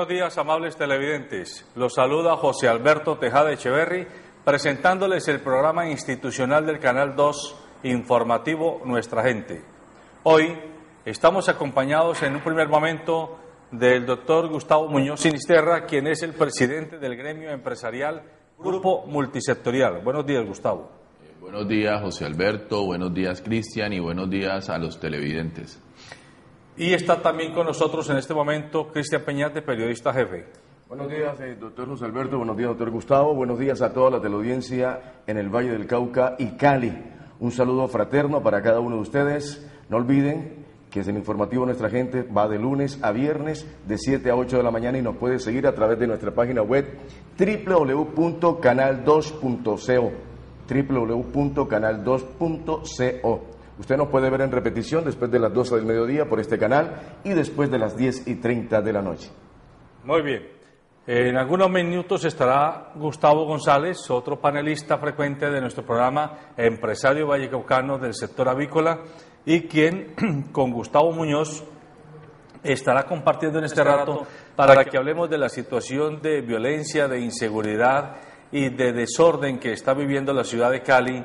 días, amables televidentes. Los saluda José Alberto Tejada Echeverri, presentándoles el programa institucional del Canal 2 informativo Nuestra Gente. Hoy estamos acompañados en un primer momento del doctor Gustavo Muñoz Sinisterra, quien es el presidente del gremio empresarial Grupo Multisectorial. Buenos días, Gustavo. Buenos días, José Alberto, buenos días, Cristian, y buenos días a los televidentes. Y está también con nosotros en este momento Cristian Peñate, periodista jefe. Buenos días, doctor José Alberto, buenos días, doctor Gustavo, buenos días a toda la teleaudiencia en el Valle del Cauca y Cali. Un saludo fraterno para cada uno de ustedes. No olviden que el informativo Nuestra Gente va de lunes a viernes de 7 a 8 de la mañana y nos puede seguir a través de nuestra página web www.canal2.co www.canal2.co. Usted nos puede ver en repetición después de las 12 del mediodía por este canal y después de las 10:30 de la noche. Muy bien. En algunos minutos estará Gustavo González, otro panelista frecuente de nuestro programa, empresario vallecaucano del sector avícola, y quien con Gustavo Muñoz estará compartiendo en este rato para que hablemos de la situación de violencia, de inseguridad y de desorden que está viviendo la ciudad de Cali,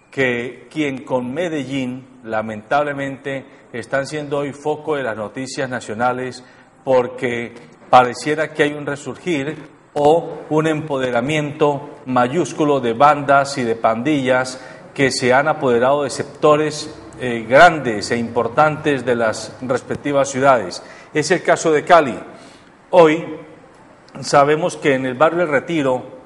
que quien con Medellín lamentablemente están siendo hoy foco de las noticias nacionales, porque pareciera que hay un resurgir o un empoderamiento mayúsculo de bandas y de pandillas que se han apoderado de sectores grandes e importantes de las respectivas ciudades. Es el caso de Cali. Hoy sabemos que en el barrio El Retiro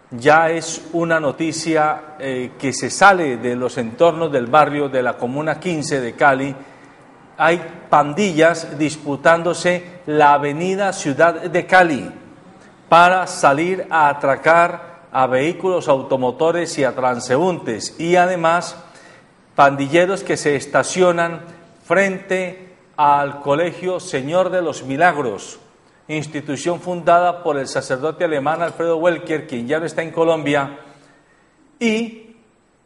ya es una noticia que se sale de los entornos del barrio de la Comuna 15 de Cali. Hay pandillas disputándose la avenida Ciudad de Cali para salir a atracar a vehículos automotores y a transeúntes, y además pandilleros que se estacionan frente al Colegio Señor de los Milagros, institución fundada por el sacerdote alemán Alfredo Welker, quien ya no está en Colombia, y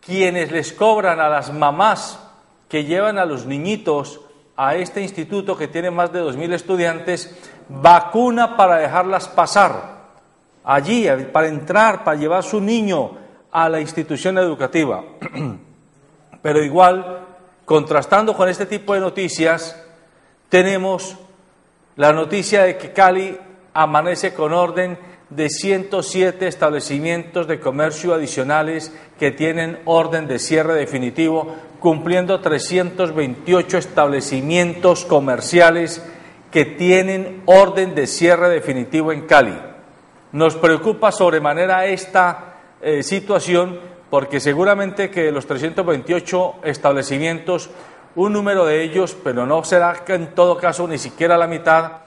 quienes les cobran a las mamás que llevan a los niñitos a este instituto, que tiene más de 2.000 estudiantes, vacuna para dejarlas pasar allí, para entrar, para llevar su niño a la institución educativa. Pero igual, contrastando con este tipo de noticias, tenemos la noticia de que Cali amanece con orden de 107 establecimientos de comercio adicionales que tienen orden de cierre definitivo, cumpliendo 328 establecimientos comerciales que tienen orden de cierre definitivo en Cali. Nos preocupa sobremanera esta situación, porque seguramente que de los 328 establecimientos, un número de ellos, pero no será que en todo caso ni siquiera la mitad,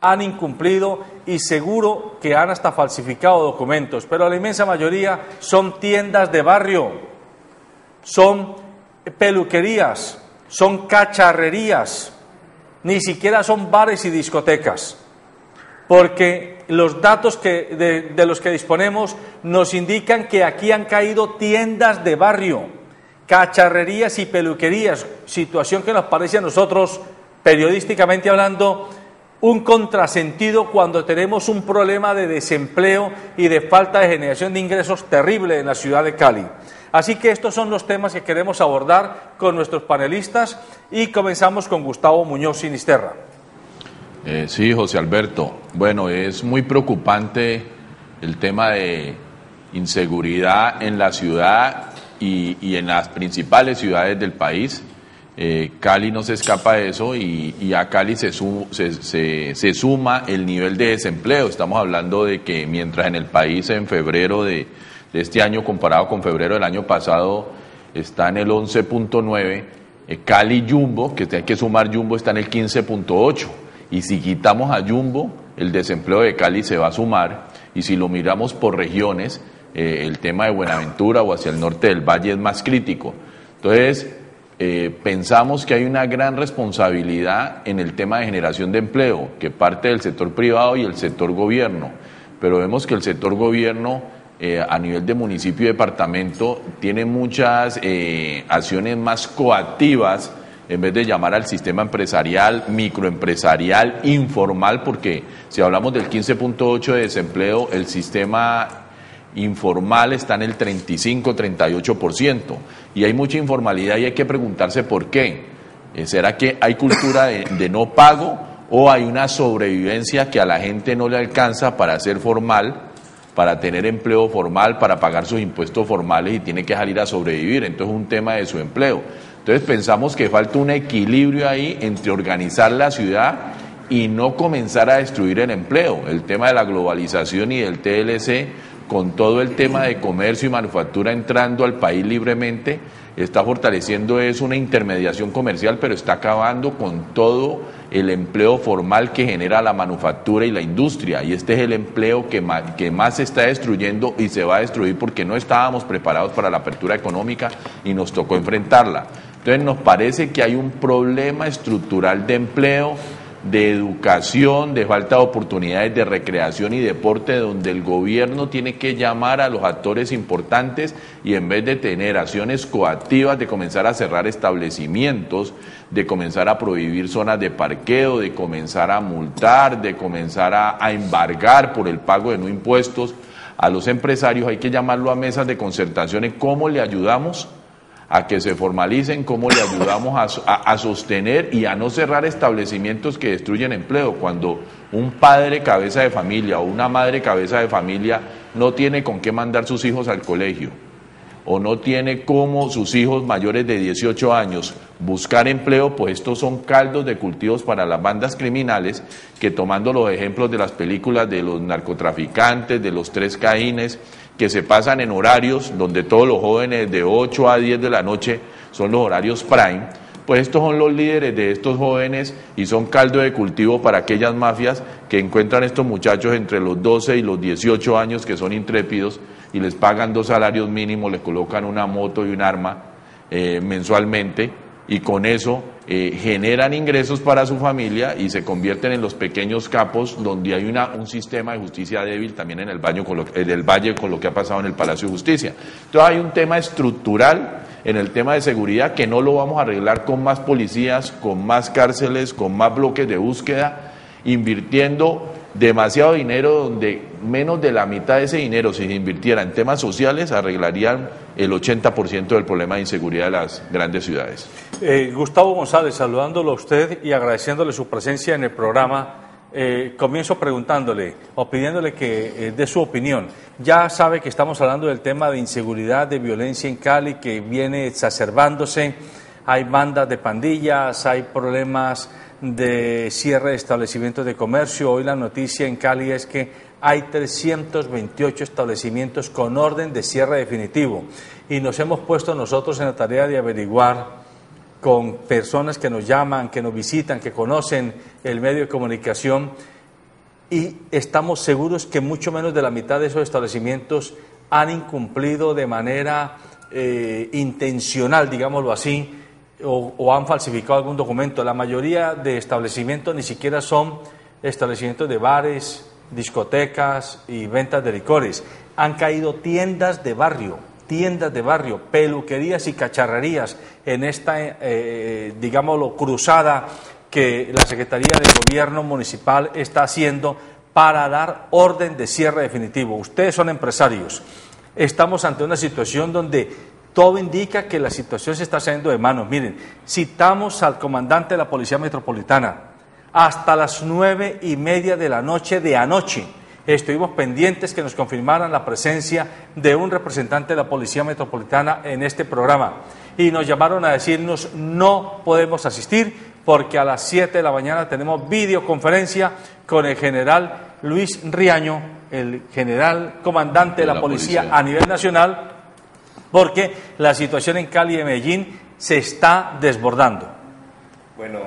han incumplido y seguro que han hasta falsificado documentos, pero la inmensa mayoría son tiendas de barrio, son peluquerías, son cacharrerías, ni siquiera son bares y discotecas, porque los datos de los que disponemos nos indican que aquí han caído tiendas de barrio, cacharrerías y peluquerías, situación que nos parece a nosotros, periodísticamente hablando, un contrasentido cuando tenemos un problema de desempleo y de falta de generación de ingresos terrible en la ciudad de Cali. Así que estos son los temas que queremos abordar con nuestros panelistas y comenzamos con Gustavo Muñoz Sinisterra. Sí, José Alberto. Bueno, es muy preocupante el tema de inseguridad en la ciudad y en las principales ciudades del país. Cali no se escapa de eso y a Cali se suma el nivel de desempleo. Estamos hablando de que mientras en el país en febrero de este año comparado con febrero del año pasado está en el 11.9, Cali Jumbo, que hay que sumar Jumbo, está en el 15.8. Y si quitamos a Jumbo, el desempleo de Cali se va a sumar, y si lo miramos por regiones, el tema de Buenaventura o hacia el norte del Valle es más crítico. Entonces, pensamos que hay una gran responsabilidad en el tema de generación de empleo, que parte del sector privado y el sector gobierno, pero vemos que el sector gobierno a nivel de municipio y departamento tiene muchas acciones más coactivas en vez de llamar al sistema empresarial, microempresarial, informal, porque si hablamos del 15.8 de desempleo, el sistema informal está en el 35-38%, y hay mucha informalidad y hay que preguntarse por qué. ¿Será que hay cultura de no pago o hay una sobrevivencia que a la gente no le alcanza para ser formal, para tener empleo formal, para pagar sus impuestos formales y tiene que salir a sobrevivir? Entonces es un tema de su empleo. Entonces pensamos que falta un equilibrio ahí entre organizar la ciudad y no comenzar a destruir el empleo. El tema de la globalización y del TLC, con todo el tema de comercio y manufactura entrando al país libremente, está fortaleciendo una intermediación comercial, pero está acabando con todo el empleo formal que genera la manufactura y la industria, y este es el empleo que más se está destruyendo y se va a destruir porque no estábamos preparados para la apertura económica y nos tocó enfrentarla. Entonces nos parece que hay un problema estructural de empleo, de educación, de falta de oportunidades de recreación y deporte, donde el gobierno tiene que llamar a los actores importantes y en vez de tener acciones coactivas de comenzar a cerrar establecimientos, de comenzar a prohibir zonas de parqueo, de comenzar a multar, de comenzar a embargar por el pago de no impuestos a los empresarios, hay que llamarlo a mesas de concertación en cómo le ayudamos a que se formalicen, cómo le ayudamos a sostener y a no cerrar establecimientos que destruyen empleo. Cuando un padre cabeza de familia o una madre cabeza de familia no tiene con qué mandar sus hijos al colegio, o no tiene cómo sus hijos mayores de 18 años buscar empleo, pues estos son caldos de cultivos para las bandas criminales que, tomando los ejemplos de las películas de los narcotraficantes, de los Tres Caínes, que se pasan en horarios donde todos los jóvenes de 8 a 10 de la noche son los horarios prime, pues estos son los líderes de estos jóvenes y son caldo de cultivo para aquellas mafias que encuentran estos muchachos entre los 12 y los 18 años que son intrépidos y les pagan 2 salarios mínimos, les colocan una moto y un arma mensualmente, y con eso generan ingresos para su familia y se convierten en los pequeños capos, donde hay un sistema de justicia débil también en el Valle con lo que ha pasado en el Palacio de Justicia. Entonces hay un tema estructural en el tema de seguridad que no lo vamos a arreglar con más policías, con más cárceles, con más bloques de búsqueda, invirtiendo demasiado dinero, donde menos de la mitad de ese dinero, si se invirtiera en temas sociales, arreglarían el 80% del problema de inseguridad de las grandes ciudades. Gustavo González, saludándolo a usted y agradeciéndole su presencia en el programa, comienzo preguntándole o pidiéndole que dé su opinión. Ya sabe que estamos hablando del tema de inseguridad, de violencia en Cali, que viene exacerbándose. Hay bandas de pandillas, hay problemas de cierre de establecimientos de comercio. Hoy la noticia en Cali es que hay 328 establecimientos con orden de cierre definitivo, y nos hemos puesto nosotros en la tarea de averiguar con personas que nos llaman, que nos visitan, que conocen el medio de comunicación, y estamos seguros que mucho menos de la mitad de esos establecimientos han incumplido de manera intencional, digámoslo así, o han falsificado algún documento. La mayoría de establecimientos ni siquiera son establecimientos de bares, discotecas y ventas de licores. Han caído tiendas de barrio, peluquerías y cacharrerías en esta, digámoslo, cruzada que la Secretaría de Gobierno Municipal está haciendo para dar orden de cierre definitivo. Ustedes son empresarios. Estamos ante una situación donde todo indica que la situación se está saliendo de manos. Miren, citamos al comandante de la Policía Metropolitana hasta las 9:30 de la noche de anoche. Estuvimos pendientes que nos confirmaran la presencia de un representante de la Policía Metropolitana en este programa, y nos llamaron a decirnos: no podemos asistir porque a las 7 de la mañana tenemos videoconferencia con el general Luis Riaño, el general comandante de la policía a nivel nacional, porque la situación en Cali y Medellín se está desbordando. Bueno,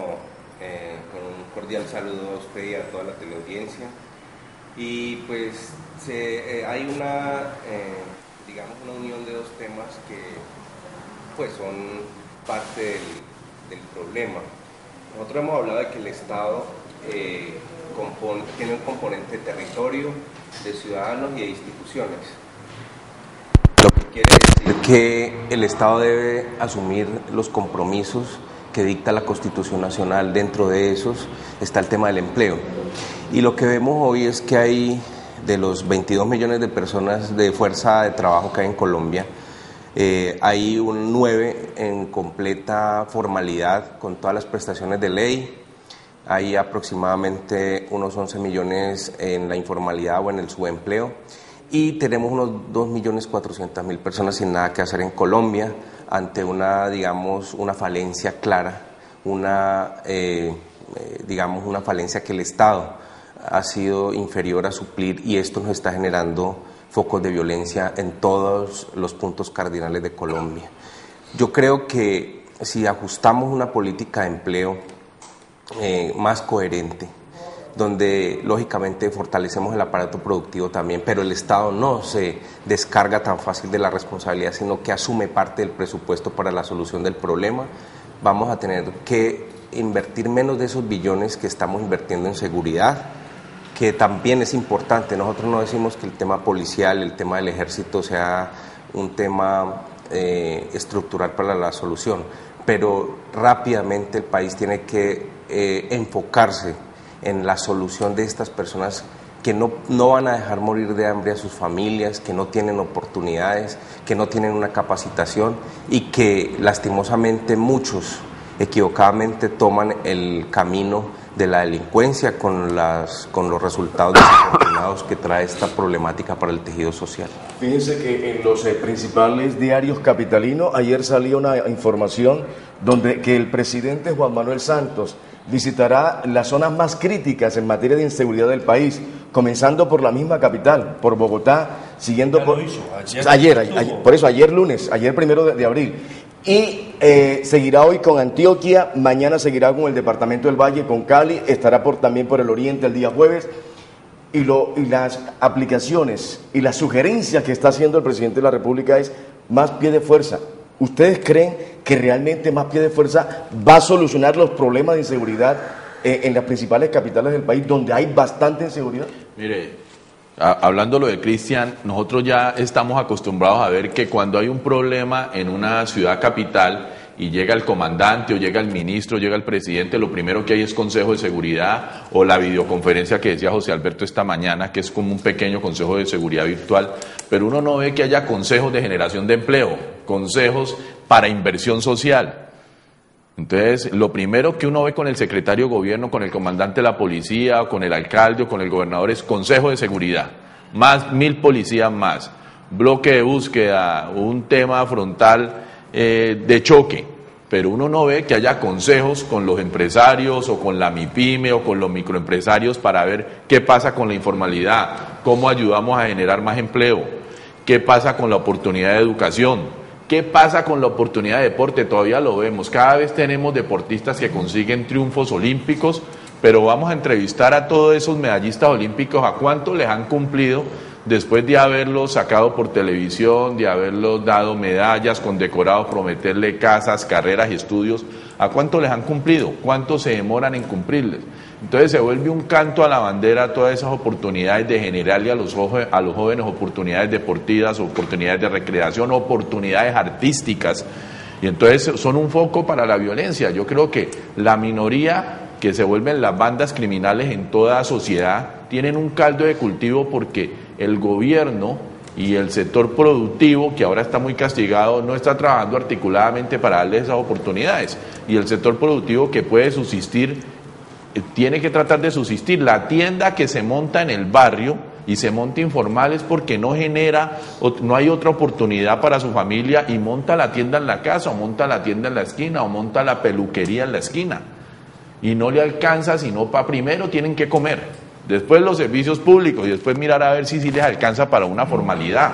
con un cordial saludo a usted y a toda la teleaudiencia. Y pues hay digamos, una unión de dos temas que pues son parte del problema. Nosotros hemos hablado de que el Estado tiene un componente de territorio, de ciudadanos y de instituciones. Lo que quiere decir que el Estado debe asumir los compromisos que dicta la Constitución Nacional. Dentro de esos está el tema del empleo. Y lo que vemos hoy es que hay, de los 22 millones de personas de fuerza de trabajo que hay en Colombia, hay un 9 en completa formalidad con todas las prestaciones de ley. Hay aproximadamente unos 11 millones en la informalidad o en el subempleo. Y tenemos unos 2.400.000 personas sin nada que hacer en Colombia, ante una, digamos, una falencia clara, una falencia que el Estado ha sido inferior a suplir, y esto nos está generando focos de violencia en todos los puntos cardinales de Colombia. Yo creo que si ajustamos una política de empleo más coherente, donde lógicamente fortalecemos el aparato productivo también, pero el Estado no se descarga tan fácil de la responsabilidad, sino que asume parte del presupuesto para la solución del problema, vamos a tener que invertir menos de esos billones que estamos invirtiendo en seguridad, que también es importante. Nosotros no decimos que el tema policial, el tema del ejército sea un tema estructural para la solución, pero rápidamente el país tiene que enfocarse en la solución de estas personas que no van a dejar morir de hambre a sus familias, que no tienen oportunidades, que no tienen una capacitación y que lastimosamente muchos equivocadamente toman el camino de la delincuencia con los resultados desafortunados que trae esta problemática para el tejido social. Fíjense que en los principales diarios capitalinos ayer salió una información donde que el presidente Juan Manuel Santos visitará las zonas más críticas en materia de inseguridad del país, comenzando por la misma capital, por Bogotá, siguiendo por... Ayer, por eso, ayer lunes, ayer 1 de abril. Y seguirá hoy con Antioquia, mañana seguirá con el departamento del Valle, con Cali, estará también por el oriente el día jueves. Y las aplicaciones y las sugerencias que está haciendo el presidente de la República es más pie de fuerza. ¿Ustedes creen que realmente más pie de fuerza va a solucionar los problemas de inseguridad en las principales capitales del país, donde hay bastante inseguridad? Mire, hablando lo de Cristian, nosotros ya estamos acostumbrados a ver que cuando hay un problema en una ciudad capital y llega el comandante o llega el ministro, llega el presidente, lo primero que hay es consejo de seguridad o la videoconferencia que decía José Alberto esta mañana, que es como un pequeño consejo de seguridad virtual, pero uno no ve que haya consejos de generación de empleo, consejos para inversión social. Entonces, lo primero que uno ve con el secretario de gobierno, con el comandante de la policía, o con el alcalde o con el gobernador es consejo de seguridad, más 1.000 policías más, bloque de búsqueda, un tema frontal de choque, pero uno no ve que haya consejos con los empresarios o con la MIPYME o con los microempresarios para ver qué pasa con la informalidad, cómo ayudamos a generar más empleo, qué pasa con la oportunidad de educación. ¿Qué pasa con la oportunidad de deporte? Todavía lo vemos, cada vez tenemos deportistas que consiguen triunfos olímpicos, pero vamos a entrevistar a todos esos medallistas olímpicos, a cuánto les han cumplido después de haberlos sacado por televisión, de haberlos dado medallas, condecorados, prometerle casas, carreras y estudios, a cuánto les han cumplido, cuánto se demoran en cumplirles. Entonces se vuelve un canto a la bandera todas esas oportunidades de generarle a los jóvenes oportunidades deportivas, oportunidades de recreación, oportunidades artísticas, y entonces son un foco para la violencia. Yo creo que la minoría que se vuelven las bandas criminales en toda sociedad tienen un caldo de cultivo porque el gobierno y el sector productivo, que ahora está muy castigado, no está trabajando articuladamente para darle esas oportunidades, y el sector productivo que puede subsistir tiene que tratar de subsistir. La tienda que se monta en el barrio y se monta informal es porque no genera, no hay otra oportunidad para su familia y monta la tienda en la casa, o monta la tienda en la esquina, o monta la peluquería en la esquina, y no le alcanza, sino para primero tienen que comer, después los servicios públicos y después mirar a ver si les alcanza para una formalidad.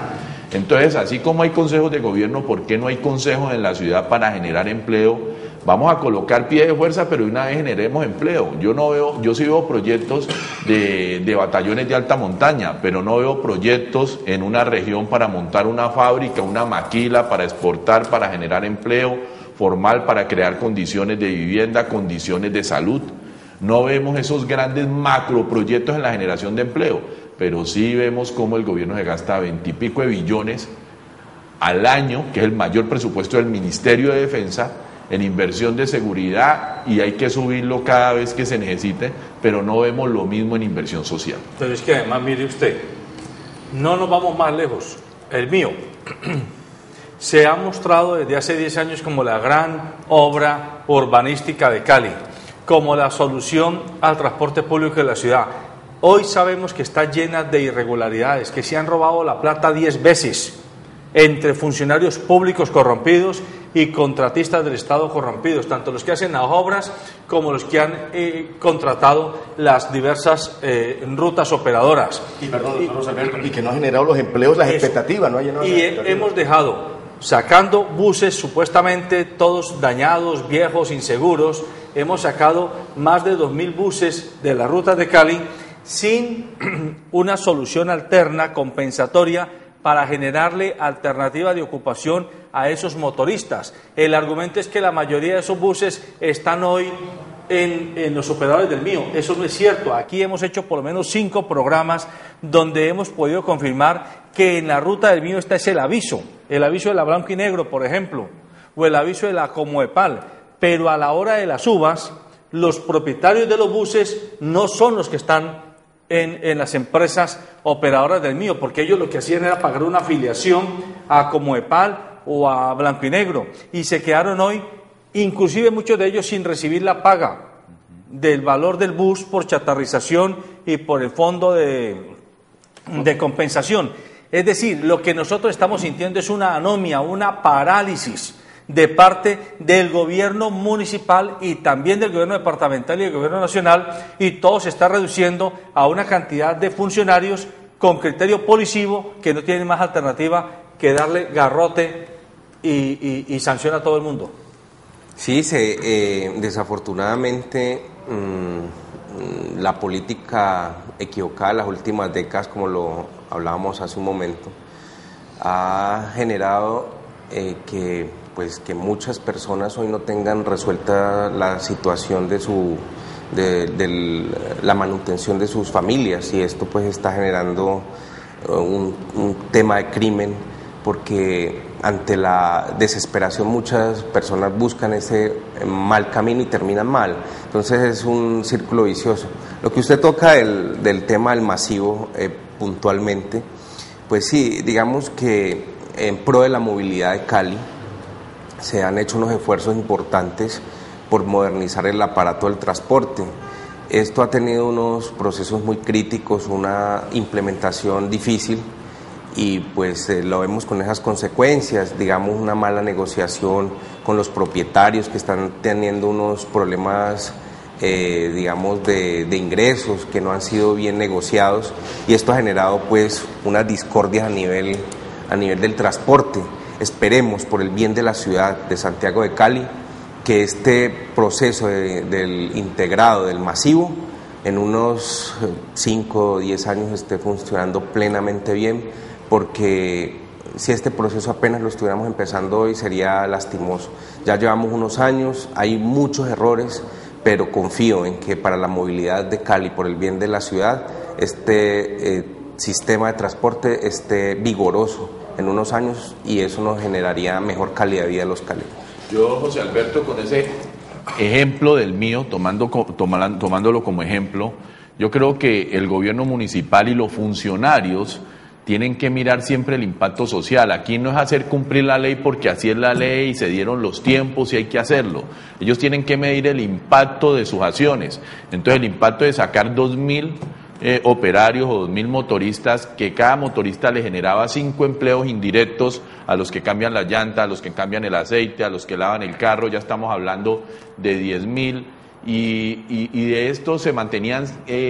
Entonces, así como hay consejos de gobierno, ¿por qué no hay consejos en la ciudad para generar empleo? Vamos a colocar pie de fuerza, pero una vez generemos empleo. Yo sí veo proyectos de batallones de alta montaña, pero no veo proyectos en una región para montar una fábrica, una maquila, para exportar, para generar empleo formal, para crear condiciones de vivienda, condiciones de salud. No vemos esos grandes macroproyectos en la generación de empleo, pero sí vemos cómo el gobierno se gasta 20 y pico de billones al año, que es el mayor presupuesto del Ministerio de Defensa, en inversión de seguridad y hay que subirlo cada vez que se necesite, pero no vemos lo mismo en inversión social. Pero es que además, mire usted, no nos vamos más lejos. El mío se ha mostrado desde hace 10 años como la gran obra urbanística de Cali, como la solución al transporte público de la ciudad. Hoy sabemos que está llena de irregularidades, que se han robado la plata 10 veces entre funcionarios públicos corrompidos y contratistas del Estado corrompidos, tanto los que hacen las obras como los que han contratado las diversas rutas operadoras. Y perdón, doctor José Alberto, y que no ha generado los empleos, las expectativas, no ha llenado las expectativas. Hemos dejado, sacando buses supuestamente todos dañados, viejos, inseguros, hemos sacado más de 2.000 buses de las rutas de Cali sin una solución alterna, compensatoria, para generarle alternativa de ocupación a esos motoristas. El argumento es que la mayoría de esos buses están hoy en los operadores del mío. Eso no es cierto. Aquí hemos hecho por lo menos 5 programas donde hemos podido confirmar que en la ruta del mío está el aviso de la Blanco y Negro, por ejemplo, o el aviso de la Comoepal, pero a la hora de las uvas, los propietarios de los buses no son los que están en las empresas operadoras del mío, porque ellos lo que hacían era pagar una afiliación a Comoepal o a Blanco y Negro, y se quedaron hoy, inclusive muchos de ellos, sin recibir la paga del valor del bus por chatarrización y por el fondo de compensación. Es decir, lo que nosotros estamos sintiendo es una anomia, una parálisis de parte del gobierno municipal y también del gobierno departamental y del gobierno nacional, y todo se está reduciendo a una cantidad de funcionarios con criterio policivo que no tienen más alternativa que darle garrote y sanción a todo el mundo. Sí, desafortunadamente la política equivocada de las últimas décadas, como lo hablábamos hace un momento, ha generado que muchas personas hoy no tengan resuelta la situación de la manutención de sus familias, y esto pues está generando un tema de crimen, porque ante la desesperación muchas personas buscan ese mal camino y terminan mal. Entonces es un círculo vicioso. Lo que usted toca del tema del masivo puntualmente, pues sí, digamos que en pro de la movilidad de Cali se han hecho unos esfuerzos importantes por modernizar el aparato del transporte. Esto ha tenido unos procesos muy críticos, una implementación difícil, y pues lo vemos con esas consecuencias, digamos una mala negociación con los propietarios que están teniendo unos problemas digamos de ingresos que no han sido bien negociados, y esto ha generado pues unas discordias a nivel del transporte. Esperemos, por el bien de la ciudad de Santiago de Cali, que este proceso del integrado, del masivo, en unos 5 o 10 años esté funcionando plenamente bien, porque si este proceso apenas lo estuviéramos empezando hoy sería lastimoso. Ya llevamos unos años, hay muchos errores, pero confío en que para la movilidad de Cali, por el bien de la ciudad, este sistema de transporte esté vigoroso en unos años, y eso nos generaría mejor calidad de vida de los caleños. Yo, José Alberto, con ese ejemplo del mío, tomándolo como ejemplo, yo creo que el gobierno municipal y los funcionarios tienen que mirar siempre el impacto social. Aquí no es hacer cumplir la ley porque así es la ley y se dieron los tiempos y hay que hacerlo. Ellos tienen que medir el impacto de sus acciones. Entonces el impacto de sacar 2.000 operarios o 2.000 motoristas, que cada motorista le generaba 5 empleos indirectos a los que cambian la llanta, a los que cambian el aceite, a los que lavan el carro, ya estamos hablando de 10.000, y de esto se mantenían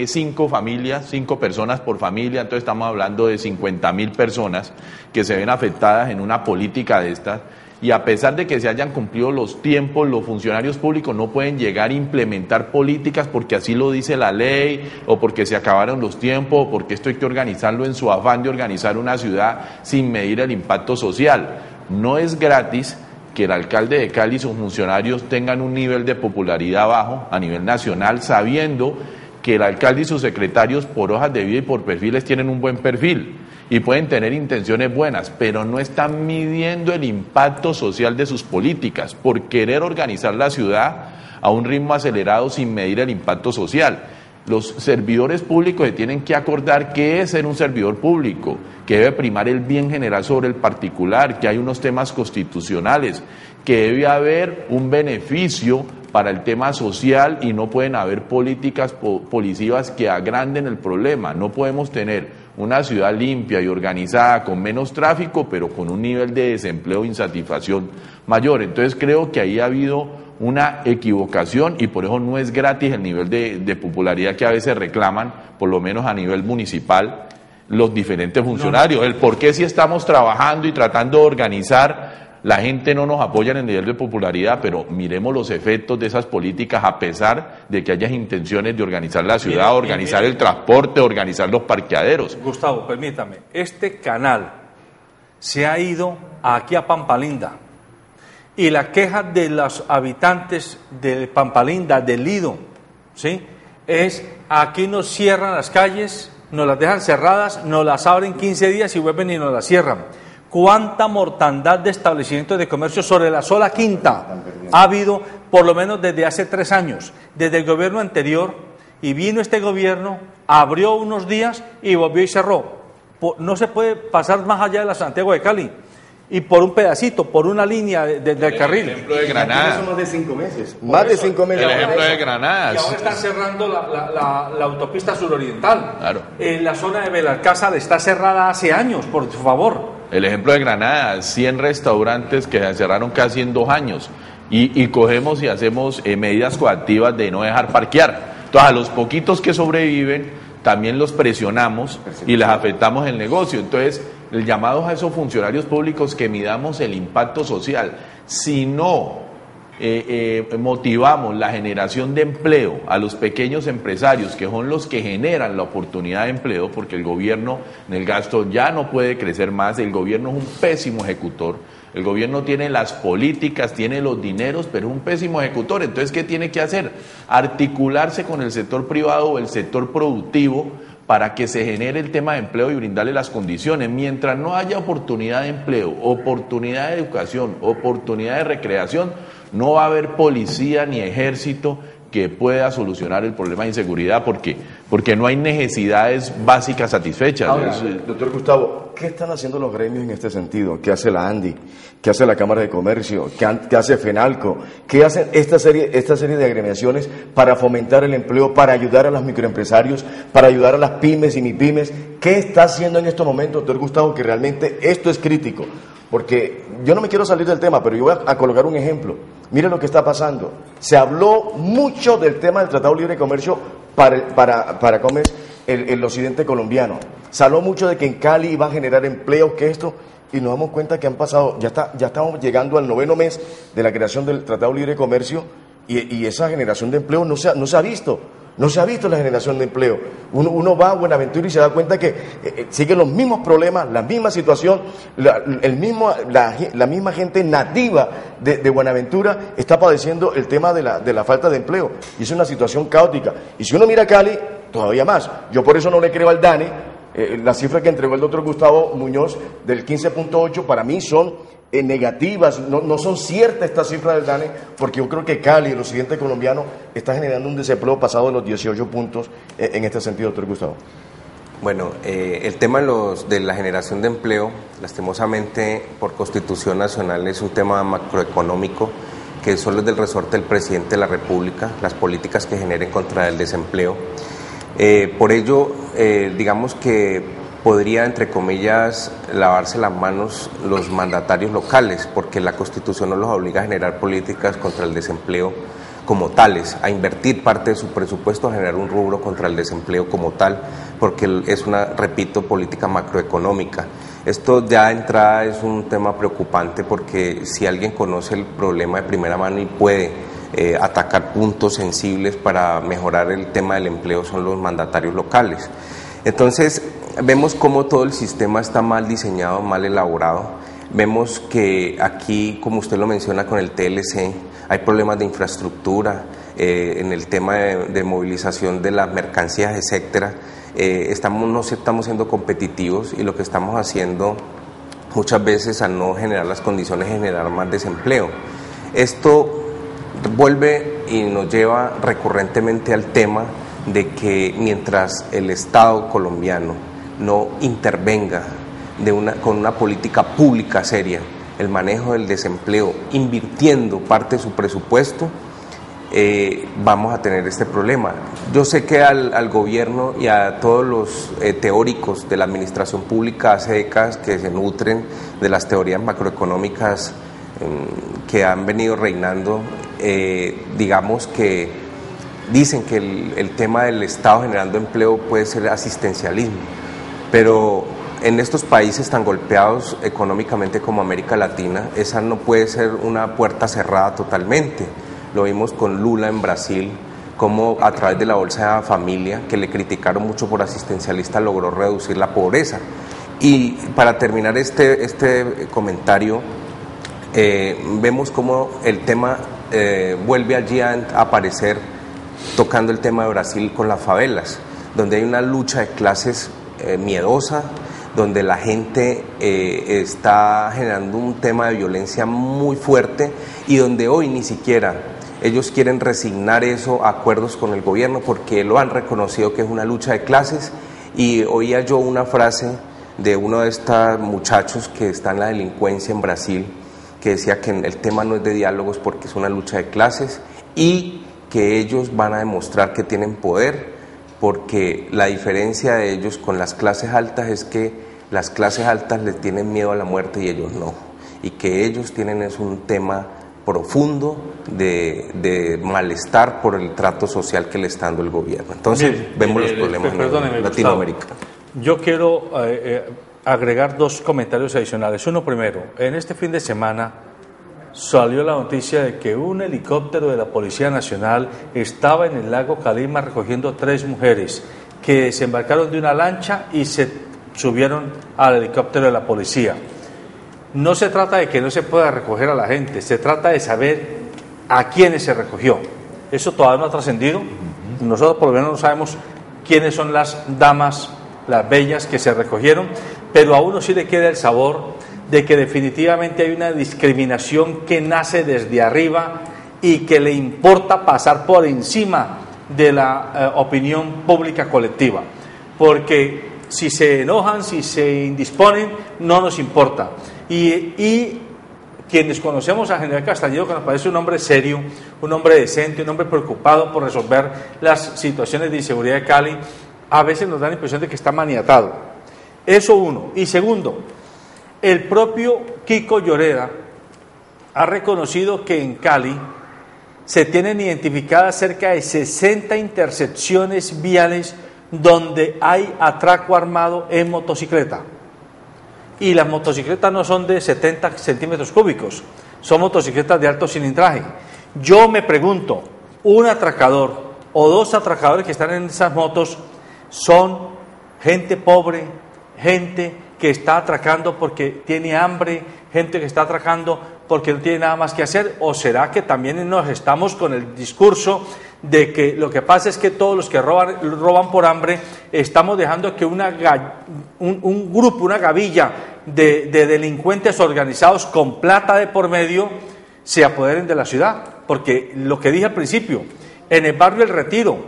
5 familias, 5 personas por familia, entonces estamos hablando de 50.000 personas que se ven afectadas en una política de estas. Y a pesar de que se hayan cumplido los tiempos, los funcionarios públicos no pueden llegar a implementar políticas porque así lo dice la ley, o porque se acabaron los tiempos, o porque esto hay que organizarlo en su afán de organizar una ciudad sin medir el impacto social. No es gratis que el alcalde de Cali y sus funcionarios tengan un nivel de popularidad bajo a nivel nacional, sabiendo que el alcalde y sus secretarios por hojas de vida y por perfiles tienen un buen perfil. y pueden tener intenciones buenas, pero no están midiendo el impacto social de sus políticas por querer organizar la ciudad a un ritmo acelerado sin medir el impacto social. Los servidores públicos se tienen que acordar qué es ser un servidor público, que debe primar el bien general sobre el particular, que hay unos temas constitucionales, que debe haber un beneficio para el tema social y no pueden haber políticas policivas que agranden el problema. No podemos tener una ciudad limpia y organizada con menos tráfico, pero con un nivel de desempleo e insatisfacción mayor. Entonces creo que ahí ha habido una equivocación y por eso no es gratis el nivel de popularidad que a veces reclaman, por lo menos a nivel municipal, los diferentes funcionarios. El por qué si estamos trabajando y tratando de organizar, la gente no nos apoya en el nivel de popularidad, pero miremos los efectos de esas políticas a pesar de que haya intenciones de organizar la ciudad, organizar el transporte, organizar los parqueaderos. Gustavo, permítame, este canal se ha ido aquí a Pampalinda. Y la queja de los habitantes de Pampalinda, del Lido, ¿sí?, es: aquí nos cierran las calles, nos las dejan cerradas, nos las abren 15 días y vuelven y nos las cierran. ¿Cuánta mortandad de establecimientos de comercio sobre la sola Quinta ha habido, por lo menos desde hace 3 años? Desde el gobierno anterior, y vino este gobierno, abrió unos días y volvió y cerró. No se puede pasar más allá de la Santiago de Cali. Y por un pedacito, por una línea del carril. El ejemplo de Granada. Más de 5 meses. Más de 5 meses. El ejemplo de Granada. Y ahora están cerrando la autopista suroriental. Claro. La zona de Belalcázar está cerrada hace años, por favor. El ejemplo de Granada, 100 restaurantes que se cerraron casi en 2 años. Y cogemos y hacemos medidas coactivas de no dejar parquear. Entonces, a los poquitos que sobreviven, también los presionamos y les afectamos el negocio. Entonces, el llamado a esos funcionarios públicos que midamos el impacto social. Si no motivamos la generación de empleo a los pequeños empresarios, que son los que generan la oportunidad de empleo, porque el gobierno en el gasto ya no puede crecer más, el gobierno es un pésimo ejecutor, el gobierno tiene las políticas, tiene los dineros, pero es un pésimo ejecutor. Entonces, ¿qué tiene que hacer? Articularse con el sector privado o el sector productivo para que se genere el tema de empleo y brindarle las condiciones. Mientras no haya oportunidad de empleo, oportunidad de educación, oportunidad de recreación, no va a haber policía ni ejército que pueda solucionar el problema de inseguridad, porque no hay necesidades básicas satisfechas. Ahora, doctor Gustavo, ¿qué están haciendo los gremios en este sentido? ¿Qué hace la ANDI? ¿Qué hace la Cámara de Comercio? ¿Qué hace FENALCO? ¿Qué hacen esta serie de agremiaciones para fomentar el empleo, para ayudar a los microempresarios, para ayudar a las pymes y MIPYMES? ¿Qué está haciendo en estos momentos, doctor Gustavo, que realmente esto es crítico? Porque yo no me quiero salir del tema, pero yo voy a colocar un ejemplo. Mire lo que está pasando. Se habló mucho del tema del Tratado Libre de Comercio para ¿cómo es? El occidente colombiano. Se habló mucho de que en Cali iban a generar empleos, que esto, y nos damos cuenta que han pasado, ya estamos llegando al 9º mes de la creación del Tratado Libre de Comercio, y esa generación de empleo no se ha visto. No se ha visto la generación de empleo. Uno va a Buenaventura y se da cuenta que siguen los mismos problemas, la misma situación, la misma gente nativa de Buenaventura está padeciendo el tema de la falta de empleo. Y es una situación caótica. Y si uno mira Cali, todavía más. Yo por eso no le creo al DANE. La cifra que entregó el doctor Gustavo Muñoz del 15.8 para mí son negativas, no son ciertas estas cifras del DANE, porque yo creo que Cali, el occidente colombiano, está generando un desempleo pasado de los 18 puntos en este sentido, doctor Gustavo. Bueno, el tema de la generación de empleo, lastimosamente por Constitución Nacional, es un tema macroeconómico que solo es del resorte del presidente de la República, las políticas que generen contra el desempleo. Por ello, digamos que podría, entre comillas, lavarse las manos los mandatarios locales, porque la Constitución no los obliga a generar políticas contra el desempleo como tales, a invertir parte de su presupuesto a generar un rubro contra el desempleo como tal, porque es una, repito, política macroeconómica. Esto ya de entrada es un tema preocupante, porque si alguien conoce el problema de primera mano y puede atacar puntos sensibles para mejorar el tema del empleo, son los mandatarios locales. Entonces, vemos cómo todo el sistema está mal diseñado, mal elaborado. Vemos que aquí, como usted lo menciona con el TLC, hay problemas de infraestructura, en el tema de movilización de las mercancías, etcétera. No estamos siendo competitivos y lo que estamos haciendo muchas veces al no generar las condiciones de generar más desempleo. Esto vuelve y nos lleva recurrentemente al tema de que mientras el Estado colombiano no intervenga con una política pública seria, el manejo del desempleo, invirtiendo parte de su presupuesto, vamos a tener este problema. Yo sé que al gobierno y a todos los teóricos de la administración pública hace décadas que se nutren de las teorías macroeconómicas que han venido reinando, digamos que dicen que el tema del Estado generando empleo puede ser asistencialismo, pero en estos países tan golpeados económicamente como América Latina, esa no puede ser una puerta cerrada totalmente. Lo vimos con Lula en Brasil, como a través de la Bolsa de Familia, que le criticaron mucho por asistencialista, logró reducir la pobreza. Y para terminar este comentario, vemos cómo el tema vuelve allí a aparecer, tocando el tema de Brasil con las favelas, donde hay una lucha de clases miedosa, donde la gente está generando un tema de violencia muy fuerte y donde hoy ni siquiera ellos quieren resignar eso a acuerdos con el gobierno porque lo han reconocido que es una lucha de clases. Y oía yo una frase de uno de estos muchachos que está en la delincuencia en Brasil, que decía que el tema no es de diálogos porque es una lucha de clases y que ellos van a demostrar que tienen poder, porque la diferencia de ellos con las clases altas es que las clases altas les tienen miedo a la muerte y ellos no, y que ellos tienen es un tema profundo de malestar por el trato social que le está dando el gobierno. Entonces vemos los problemas en Latinoamérica. Yo quiero agregar dos comentarios adicionales. Uno primero, en este fin de semana salió la noticia de que un helicóptero de la Policía Nacional estaba en el lago Calima recogiendo 3 mujeres que desembarcaron de una lancha y se subieron al helicóptero de la policía. No se trata de que no se pueda recoger a la gente, se trata de saber a quiénes se recogió. Eso todavía no ha trascendido. Nosotros por lo menos no sabemos quiénes son las damas, las bellas que se recogieron, pero a uno sí le queda el sabor de que definitivamente hay una discriminación que nace desde arriba y que le importa pasar por encima de la opinión pública colectiva, porque si se enojan, si se indisponen, no nos importa. Y quienes conocemos a General Castañeda, que nos parece un hombre serio, un hombre decente, un hombre preocupado por resolver las situaciones de inseguridad de Cali, a veces nos da la impresión de que está maniatado. Eso uno. Y segundo, el propio Kiko Lloreda ha reconocido que en Cali se tienen identificadas cerca de 60 intersecciones viales donde hay atraco armado en motocicleta. Y las motocicletas no son de 70 centímetros cúbicos, son motocicletas de alto cilindraje. Yo me pregunto, ¿un atracador o 2 atracadores que están en esas motos son gente pobre, gente que está atracando porque tiene hambre, gente que está atracando porque no tiene nada más que hacer? ¿O será que también nos estamos con el discurso de que lo que pasa es que todos los que roban por hambre, estamos dejando que un grupo, una gavilla de delincuentes organizados con plata de por medio se apoderen de la ciudad? Porque lo que dije al principio, en el barrio El Retiro,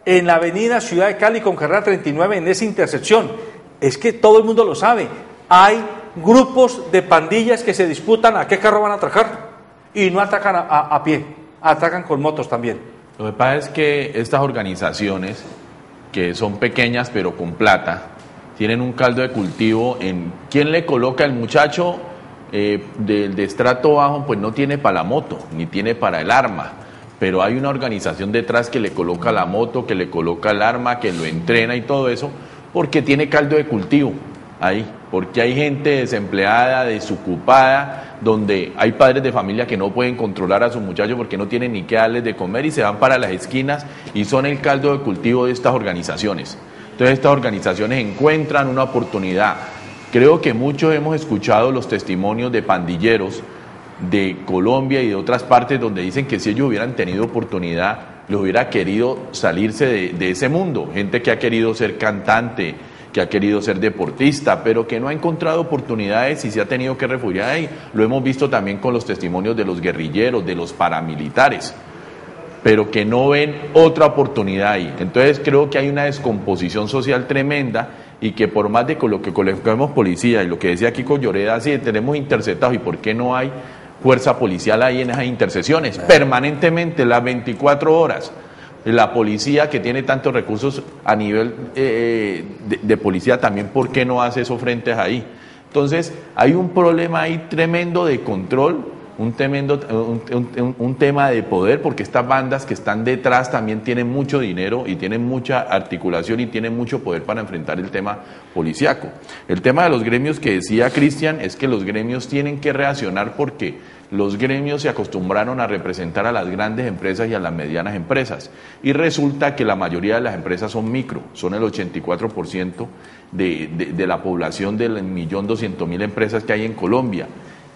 en la avenida Ciudad de Cali con carrera 39, en esa intersección, es que todo el mundo lo sabe, hay grupos de pandillas que se disputan a qué carro van a atracar y no atacan a pie, atacan con motos también. Lo que pasa es que estas organizaciones, que son pequeñas pero con plata, tienen un caldo de cultivo en quién le coloca el muchacho de estrato bajo, pues no tiene para la moto, ni tiene para el arma, pero hay una organización detrás que le coloca la moto, que le coloca el arma, que lo entrena y todo eso, porque tiene caldo de cultivo ahí, porque hay gente desempleada, desocupada, donde hay padres de familia que no pueden controlar a sus muchachos porque no tienen ni qué darles de comer y se van para las esquinas y son el caldo de cultivo de estas organizaciones. Entonces estas organizaciones encuentran una oportunidad Creo que muchos hemos escuchado los testimonios de pandilleros de Colombia y de otras partes donde dicen que si ellos hubieran tenido oportunidad, les hubiera querido salirse de ese mundo. Gente que ha querido ser cantante, que ha querido ser deportista, pero que no ha encontrado oportunidades y se ha tenido que refugiar ahí. Lo hemos visto también con los testimonios de los guerrilleros, de los paramilitares, pero que no ven otra oportunidad ahí. Entonces creo que hay una descomposición social tremenda y que por más de lo que coloquemos policía y lo que decía Kiko Lloreda, sí, tenemos interceptados, ¿y por qué no hay fuerza policial ahí en esas intercesiones? Permanentemente, las 24 horas. La policía que tiene tantos recursos a nivel de policía también, ¿por qué no hace esos frentes ahí? Entonces, hay un problema ahí tremendo de control, un tema de poder, porque estas bandas que están detrás también tienen mucho dinero y tienen mucha articulación y tienen mucho poder para enfrentar el tema policíaco. El tema de los gremios que decía Cristian es que los gremios tienen que reaccionar porque los gremios se acostumbraron a representar a las grandes empresas y a las medianas empresas y resulta que la mayoría de las empresas son micro, son el 84% de la población del 1.200.000 empresas que hay en Colombia.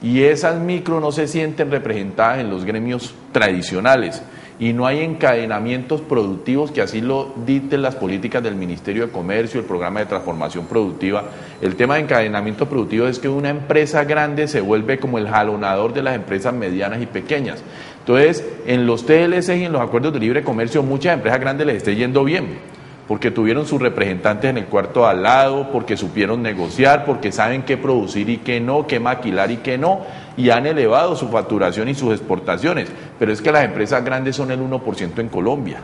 Y esas micro no se sienten representadas en los gremios tradicionales y no hay encadenamientos productivos que así lo dicten las políticas del Ministerio de Comercio, el programa de transformación productiva. El tema de encadenamiento productivo es que una empresa grande se vuelve como el jalonador de las empresas medianas y pequeñas. Entonces, en los TLC y en los acuerdos de libre comercio, muchas empresas grandes les está yendo bien, porque tuvieron sus representantes en el cuarto al lado, porque supieron negociar, porque saben qué producir y qué no, qué maquilar y qué no, y han elevado su facturación y sus exportaciones. Pero es que las empresas grandes son el 1% en Colombia,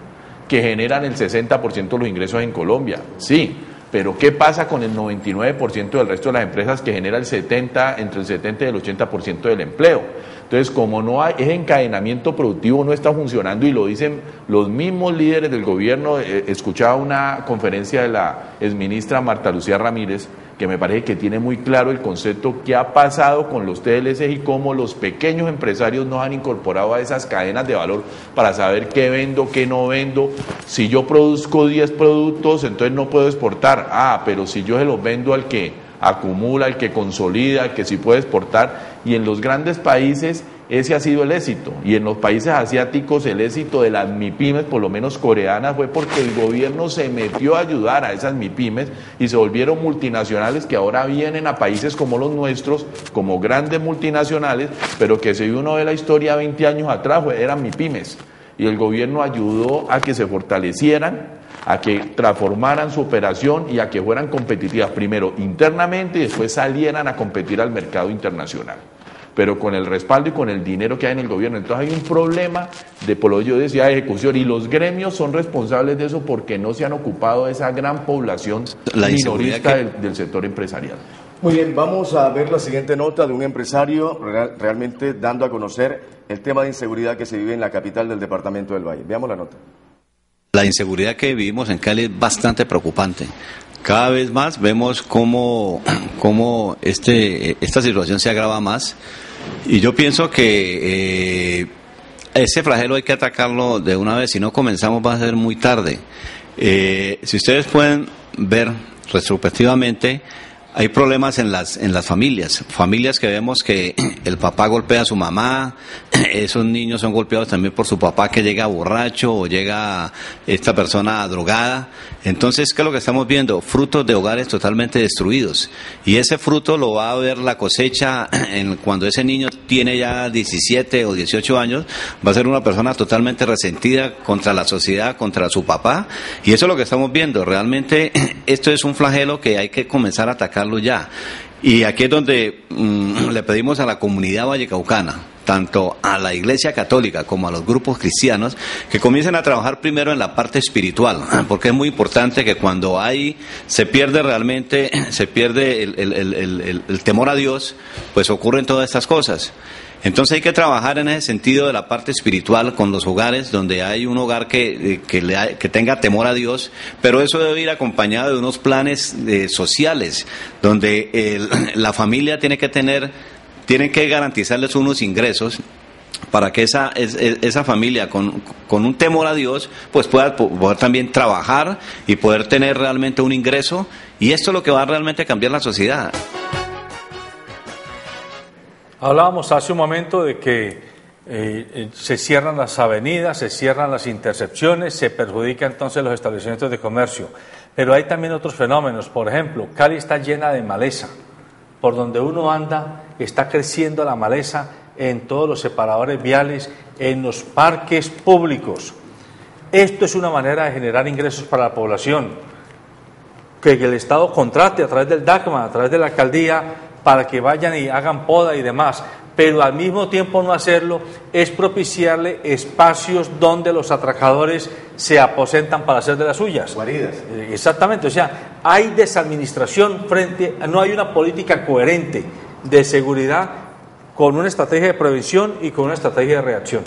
que generan el 60% de los ingresos en Colombia, sí, pero ¿qué pasa con el 99% del resto de las empresas que genera entre el 70 y el 80% del empleo? Entonces, como no hay, ese encadenamiento productivo no está funcionando y lo dicen los mismos líderes del gobierno. Escuchaba una conferencia de la exministra Marta Lucía Ramírez, que me parece que tiene muy claro el concepto que ha pasado con los TLC y cómo los pequeños empresarios no han incorporado a esas cadenas de valor para saber qué vendo, qué no vendo. Si yo produzco 10 productos, entonces no puedo exportar. Pero si yo se los vendo al que acumula, al que consolida, al que sí puede exportar. Y en los grandes países ese ha sido el éxito, y en los países asiáticos el éxito de las MIPYMES, por lo menos coreanas, fue porque el gobierno se metió a ayudar a esas MIPYMES y se volvieron multinacionales que ahora vienen a países como los nuestros, como grandes multinacionales, pero que si uno ve la historia 20 años atrás eran MIPYMES, y el gobierno ayudó a que se fortalecieran, a que transformaran su operación y a que fueran competitivas, primero internamente y después salieran a competir al mercado internacional, pero con el respaldo y con el dinero que hay en el gobierno. Entonces hay un problema por lo que yo decía, de ejecución, y los gremios son responsables de eso porque no se han ocupado de esa gran población minorista del sector empresarial. Muy bien, vamos a ver la siguiente nota de un empresario realmente dando a conocer el tema de inseguridad que se vive en la capital del departamento del Valle. Veamos la nota. La inseguridad que vivimos en Cali es bastante preocupante. Cada vez más vemos cómo esta situación se agrava más, y yo pienso que ese flagelo hay que atacarlo de una vez. Si no comenzamos va a ser muy tarde. Si ustedes pueden ver retrospectivamente, hay problemas en las familias que vemos que el papá golpea a su mamá, esos niños son golpeados también por su papá que llega borracho o llega esta persona drogada. Entonces, ¿qué es lo que estamos viendo? Frutos de hogares totalmente destruidos, y ese fruto lo va a ver la cosecha cuando ese niño tiene ya 17 o 18 años, va a ser una persona totalmente resentida contra la sociedad, contra su papá, y eso es lo que estamos viendo. Realmente esto es un flagelo que hay que comenzar a atacar ya. Y aquí es donde le pedimos a la comunidad vallecaucana, tanto a la Iglesia Católica como a los grupos cristianos, que comiencen a trabajar primero en la parte espiritual, porque es muy importante que cuando se pierde el temor a Dios, pues ocurren todas estas cosas. Entonces hay que trabajar en ese sentido de la parte espiritual con los hogares, donde hay un hogar que tenga temor a Dios, pero eso debe ir acompañado de unos planes sociales, donde la familia tiene que garantizarles unos ingresos para que esa familia con un temor a Dios pues pueda poder también trabajar y poder tener realmente un ingreso, y esto es lo que va a realmente cambiar la sociedad. Hablábamos hace un momento de que se cierran las avenidas, se cierran las intersecciones, se perjudica entonces los establecimientos de comercio, pero hay también otros fenómenos. Por ejemplo, Cali está llena de maleza, por donde uno anda está creciendo la maleza en todos los separadores viales, en los parques públicos. Esto es una manera de generar ingresos para la población, que el Estado contrate a través del DACMA, a través de la alcaldía, para que vayan y hagan poda y demás, pero al mismo tiempo no hacerlo es propiciarle espacios donde los atracadores se aposentan para hacer de las suyas. Guaridas. Exactamente, o sea, hay desadministración no hay una política coherente de seguridad con una estrategia de prevención y con una estrategia de reacción.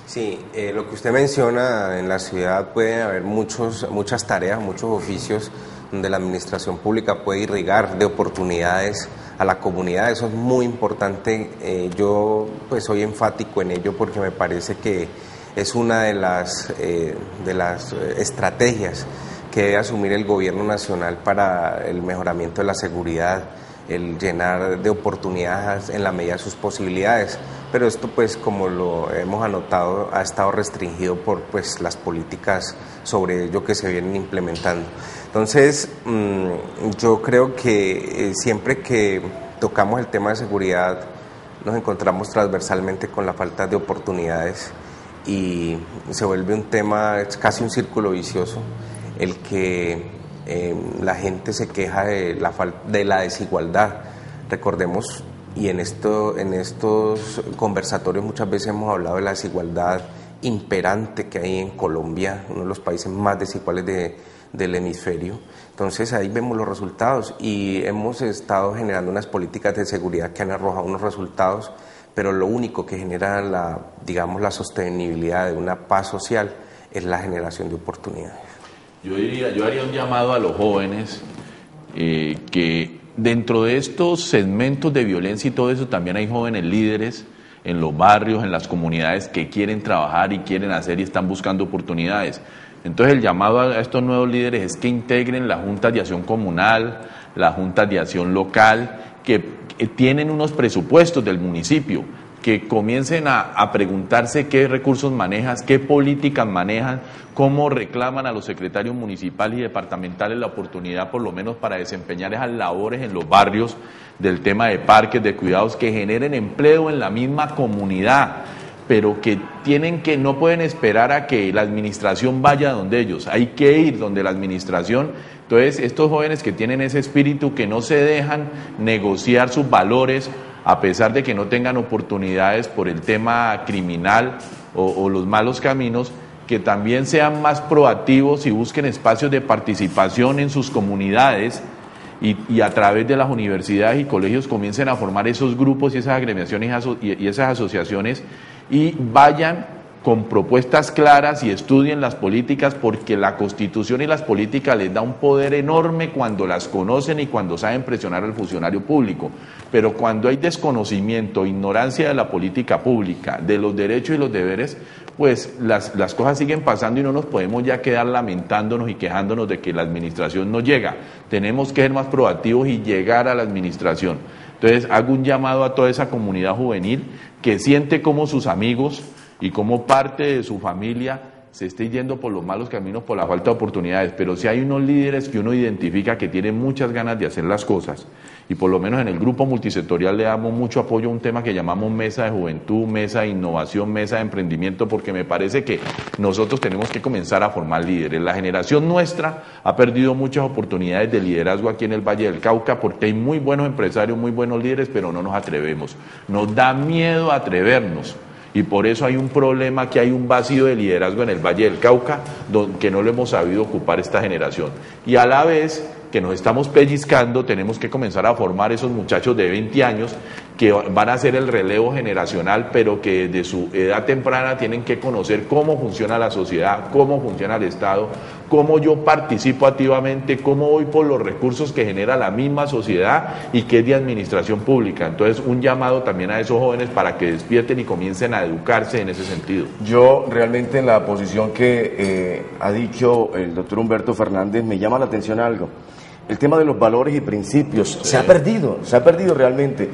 Sí, lo que usted menciona, en la ciudad puede haber muchas tareas, muchos oficios donde la administración pública puede irrigar de oportunidades a la comunidad. Eso es muy importante. Yo pues soy enfático en ello porque me parece que es una de las estrategias que debe asumir el gobierno nacional para el mejoramiento de la seguridad, el llenar de oportunidades en la medida de sus posibilidades. Pero esto, pues, como lo hemos anotado, ha estado restringido por pues las políticas sobre ello que se vienen implementando. Entonces, yo creo que siempre que tocamos el tema de seguridad nos encontramos transversalmente con la falta de oportunidades y se vuelve un tema, es casi un círculo vicioso, el que la gente se queja de la desigualdad. Recordemos, y en estos conversatorios muchas veces hemos hablado de la desigualdad imperante que hay en Colombia, uno de los países más desiguales del hemisferio. Entonces ahí vemos los resultados y hemos estado generando unas políticas de seguridad que han arrojado unos resultados, pero lo único que genera la sostenibilidad de una paz social es la generación de oportunidades. Yo haría un llamado a los jóvenes que dentro de estos segmentos de violencia y todo eso también hay jóvenes líderes en los barrios, en las comunidades que quieren trabajar y quieren hacer y están buscando oportunidades. Entonces el llamado a estos nuevos líderes es que integren las juntas de acción comunal, las juntas de acción local, que tienen unos presupuestos del municipio, que comiencen a preguntarse qué recursos manejan, qué políticas manejan, cómo reclaman a los secretarios municipales y departamentales la oportunidad por lo menos para desempeñar esas labores en los barrios del tema de parques, de cuidados, que generen empleo en la misma comunidad, pero que no pueden esperar a que la administración vaya donde ellos, hay que ir donde la administración. Entonces estos jóvenes que tienen ese espíritu, que no se dejan negociar sus valores, a pesar de que no tengan oportunidades por el tema criminal o los malos caminos, que también sean más proactivos y busquen espacios de participación en sus comunidades y a través de las universidades y colegios comiencen a formar esos grupos y esas agremiaciones y esas asociaciones y vayan con propuestas claras y estudien las políticas, porque la Constitución y las políticas les da un poder enorme cuando las conocen y cuando saben presionar al funcionario público, pero cuando hay desconocimiento, ignorancia de la política pública, de los derechos y los deberes, pues las cosas siguen pasando y no nos podemos ya quedar lamentándonos y quejándonos de que la administración no llega. Tenemos que ser más proactivos y llegar a la administración. Entonces hago un llamado a toda esa comunidad juvenil que siente como sus amigos y como parte de su familia se esté yendo por los malos caminos por la falta de oportunidades, pero si hay unos líderes que uno identifica que tienen muchas ganas de hacer las cosas, y por lo menos en el grupo multisectorial le damos mucho apoyo a un tema que llamamos Mesa de Juventud, Mesa de Innovación, Mesa de Emprendimiento, porque me parece que nosotros tenemos que comenzar a formar líderes. La generación nuestra ha perdido muchas oportunidades de liderazgo aquí en el Valle del Cauca, porque hay muy buenos empresarios, muy buenos líderes, pero no nos atrevemos. Nos da miedo atrevernos. Y por eso hay un problema, que hay un vacío de liderazgo en el Valle del Cauca, que no lo hemos sabido ocupar esta generación. Y a la vez que nos estamos pellizcando, tenemos que comenzar a formar esos muchachos de 20 años que van a hacer el relevo generacional, pero que desde su edad temprana tienen que conocer cómo funciona la sociedad, cómo funciona el Estado, cómo yo participo activamente, cómo voy por los recursos que genera la misma sociedad y que es de administración pública. Entonces, un llamado también a esos jóvenes para que despierten y comiencen a educarse en ese sentido. Yo realmente en la posición que ha dicho el doctor Humberto Fernández me llama la atención algo. El tema de los valores y principios se ha perdido realmente.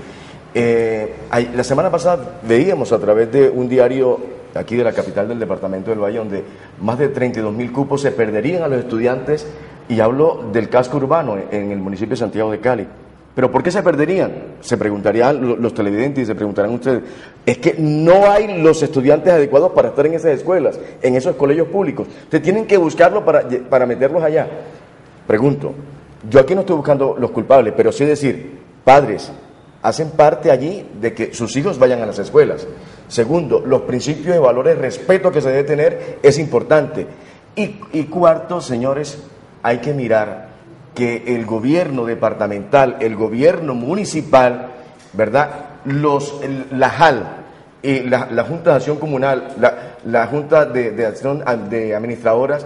La semana pasada veíamos a través de un diario aquí de la capital del departamento del Valle, donde más de 32.000 cupos se perderían a los estudiantes, y hablo del casco urbano en el municipio de Santiago de Cali. ¿Pero por qué se perderían? Se preguntarían los televidentes y se preguntarán ustedes. Es que no hay los estudiantes adecuados para estar en esas escuelas, en esos colegios públicos. Ustedes tienen que buscarlo para meterlos allá. Pregunto, yo aquí no estoy buscando los culpables, pero sí decir, padres, hacen parte allí de que sus hijos vayan a las escuelas. Segundo, los principios y valores, respeto que se debe tener es importante. Y cuarto, señores, hay que mirar que el gobierno departamental, el gobierno municipal, ¿verdad? La JAL, la Junta de Acción Comunal, la Junta de Acción de Administradoras,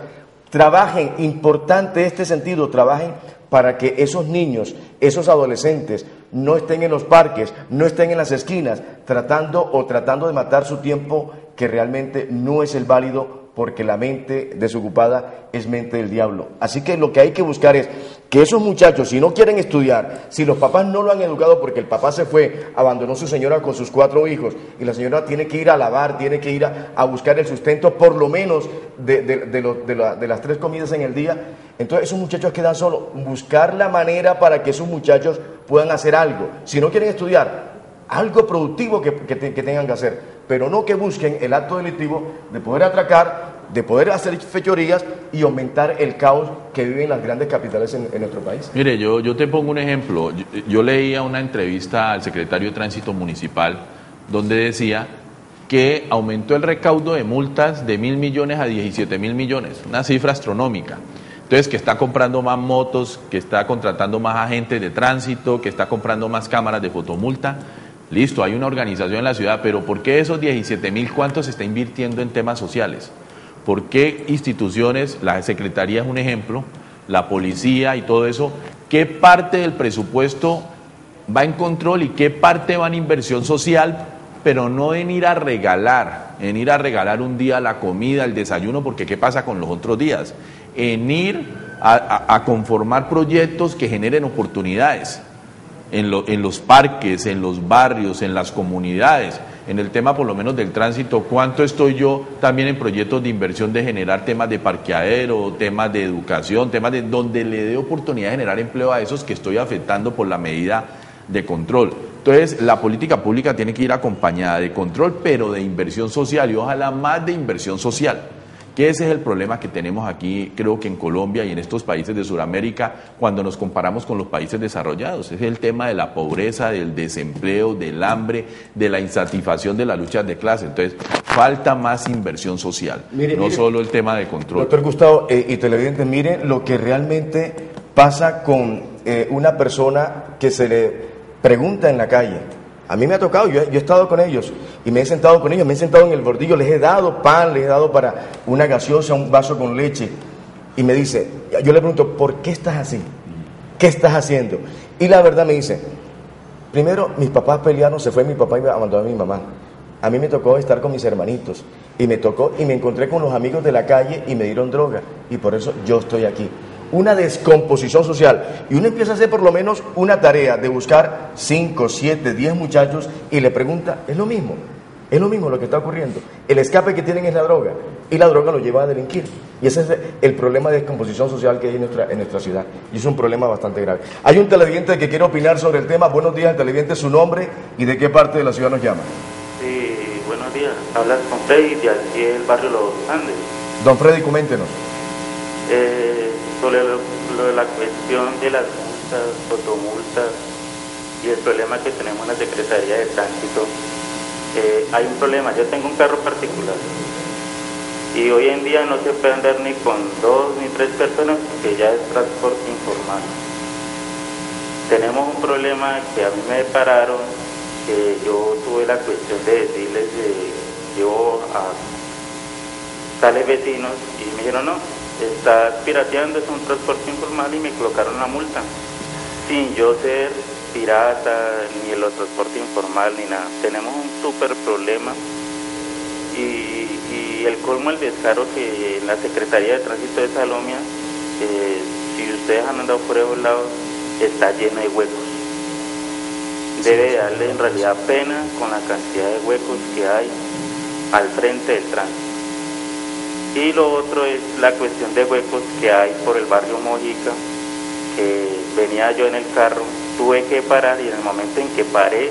trabajen, importante este sentido, trabajen para que esos niños, esos adolescentes, no estén en los parques, no estén en las esquinas, tratando de matar su tiempo, que realmente no es el válido, porque la mente desocupada es mente del diablo. Así que lo que hay que buscar es que esos muchachos, si no quieren estudiar, si los papás no lo han educado porque el papá se fue, abandonó a su señora con sus 4 hijos, y la señora tiene que ir a lavar, tiene que ir a buscar el sustento, por lo menos de las 3 comidas en el día, entonces esos muchachos quedan solos. Buscar la manera para que esos muchachos puedan hacer algo. Si no quieren estudiar, algo productivo que tengan que hacer, pero no que busquen el acto delictivo de poder atracar, de poder hacer fechorías y aumentar el caos que viven las grandes capitales en nuestro país. Mire, yo te pongo un ejemplo. Yo leía una entrevista al secretario de Tránsito Municipal donde decía que aumentó el recaudo de multas de 1.000 millones a 17.000 millones, una cifra astronómica. Entonces, que está comprando más motos, que está contratando más agentes de tránsito, que está comprando más cámaras de fotomulta. Listo, hay una organización en la ciudad, pero ¿por qué esos 17.000 cuántos se está invirtiendo en temas sociales? ¿Por qué instituciones, la Secretaría es un ejemplo, la policía y todo eso, qué parte del presupuesto va en control y qué parte va en inversión social, pero no en ir a regalar un día la comida, el desayuno, porque ¿qué pasa con los otros días? En ir a conformar proyectos que generen oportunidades en los parques, en los barrios, en las comunidades. En el tema por lo menos del tránsito, ¿cuánto estoy yo también en proyectos de inversión de generar temas de parqueadero, temas de educación, temas de donde le dé oportunidad de generar empleo a esos que estoy afectando por la medida de control? Entonces, la política pública tiene que ir acompañada de control, pero de inversión social, y ojalá más de inversión social. Que ese es el problema que tenemos aquí, creo que en Colombia y en estos países de Sudamérica, cuando nos comparamos con los países desarrollados. Es el tema de la pobreza, del desempleo, del hambre, de la insatisfacción de las luchas de clase. Entonces, falta más inversión social, no solo el tema de control. Doctor Gustavo y televidentes, miren lo que realmente pasa con una persona que se le pregunta en la calle. A mí me ha tocado, yo he estado con ellos y me he sentado con ellos, me he sentado en el bordillo, les he dado pan, les he dado para una gaseosa, un vaso con leche, y me dice, yo le pregunto, ¿por qué estás así? ¿Qué estás haciendo? Y la verdad me dice, primero, mis papás pelearon, se fue mi papá y me abandonó a mi mamá. A mí me tocó estar con mis hermanitos y me encontré con los amigos de la calle y me dieron droga, y por eso yo estoy aquí. Una descomposición social, y uno empieza a hacer por lo menos una tarea de buscar 5, 7, 10 muchachos y le pregunta, es lo mismo lo que está ocurriendo. El escape que tienen es la droga, y la droga lo lleva a delinquir, y ese es el problema de descomposición social que hay en nuestra ciudad, y es un problema bastante grave. Hay un televidente que quiere opinar sobre el tema. Buenos días, televidente, su nombre y de qué parte de la ciudad nos llama. Sí, buenos días, hablas con Freddy de aquí del barrio Los Andes. Don Freddy, coméntenos. Sobre lo de la cuestión de las multas, fotomultas y el problema que tenemos en la Secretaría de Tránsito, hay un problema. Yo tengo un carro particular y hoy en día no se puede andar ni con 2 ni 3 personas porque ya es transporte informal. Tenemos un problema que a mí me pararon, que yo tuve la cuestión de decirles, llevo a tales vecinos y me dijeron no, estás pirateando, es un transporte informal y me colocaron la multa, sin yo ser pirata, ni el transporte informal, ni nada. Tenemos un súper problema y el colmo, el descaro que en la Secretaría de Tránsito de Salomia, si ustedes han andado por esos lados, está lleno de huecos. Debe darle en realidad pena con la cantidad de huecos que hay al frente del tránsito. Y lo otro es la cuestión de huecos que hay por el barrio Mojica, que venía yo en el carro, tuve que parar y en el momento en que paré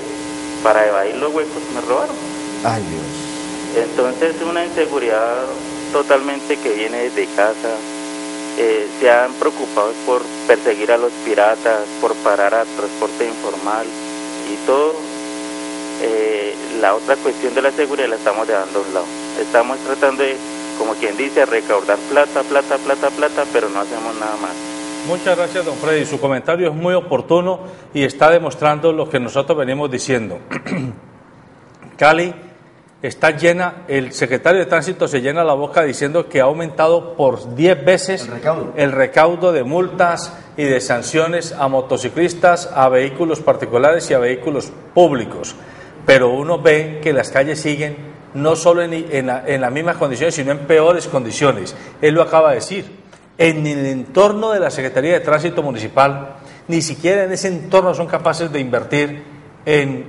para evadir los huecos me robaron. Ay, Dios. Entonces una inseguridad totalmente que viene desde casa. Se han preocupado por perseguir a los piratas, por parar al transporte informal y todo. La otra cuestión de la seguridad la estamos dejando a un lado. Estamos tratando de, como quien dice, recaudar plata, pero no hacemos nada más. Muchas gracias, don Freddy. Su comentario es muy oportuno y está demostrando lo que nosotros venimos diciendo. Cali está llena, el secretario de Tránsito se llena la boca diciendo que ha aumentado por 10 veces el recaudo de multas y de sanciones a motociclistas, a vehículos particulares y a vehículos públicos. Pero uno ve que las calles siguen no solo en las mismas condiciones, sino en peores condiciones. Él lo acaba de decir. En el entorno de la Secretaría de Tránsito Municipal, ni siquiera en ese entorno son capaces de invertir en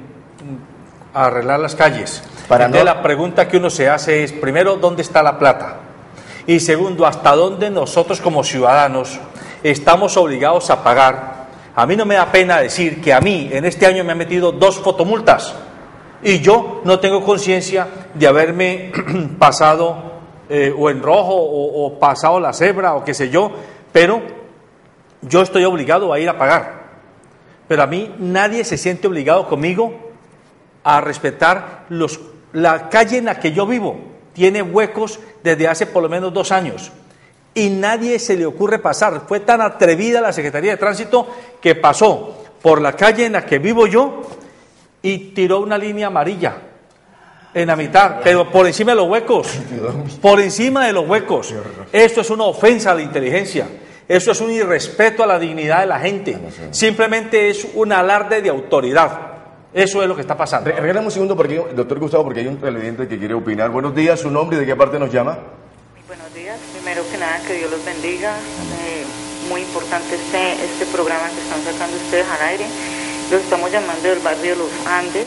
arreglar las calles. Entonces, la pregunta que uno se hace es, primero, ¿dónde está la plata? Y segundo, ¿hasta dónde nosotros como ciudadanos estamos obligados a pagar? A mí no me da pena decir que a mí en este año me han metido 2 fotomultas y yo no tengo conciencia de haberme pasado o en rojo o pasado la cebra o qué sé yo, pero yo estoy obligado a ir a pagar. Pero a mí nadie se siente obligado conmigo a respetar la calle en la que yo vivo. Tiene huecos desde hace por lo menos 2 años y nadie se le ocurre pasar. Fue tan atrevida la Secretaría de Tránsito que pasó por la calle en la que vivo yo y tiró una línea amarilla en la mitad, pero por encima de los huecos, por encima de los huecos. Esto es una ofensa a la inteligencia, eso es un irrespeto a la dignidad de la gente, simplemente es un alarde de autoridad. Eso es lo que está pasando. Regálame un segundo, porque, doctor Gustavo, porque hay un televidente que quiere opinar. Buenos días, su nombre y de qué parte nos llama. Buenos días, primero que nada que Dios los bendiga, muy importante este programa que están sacando ustedes al aire. Los estamos llamando del barrio de los Andes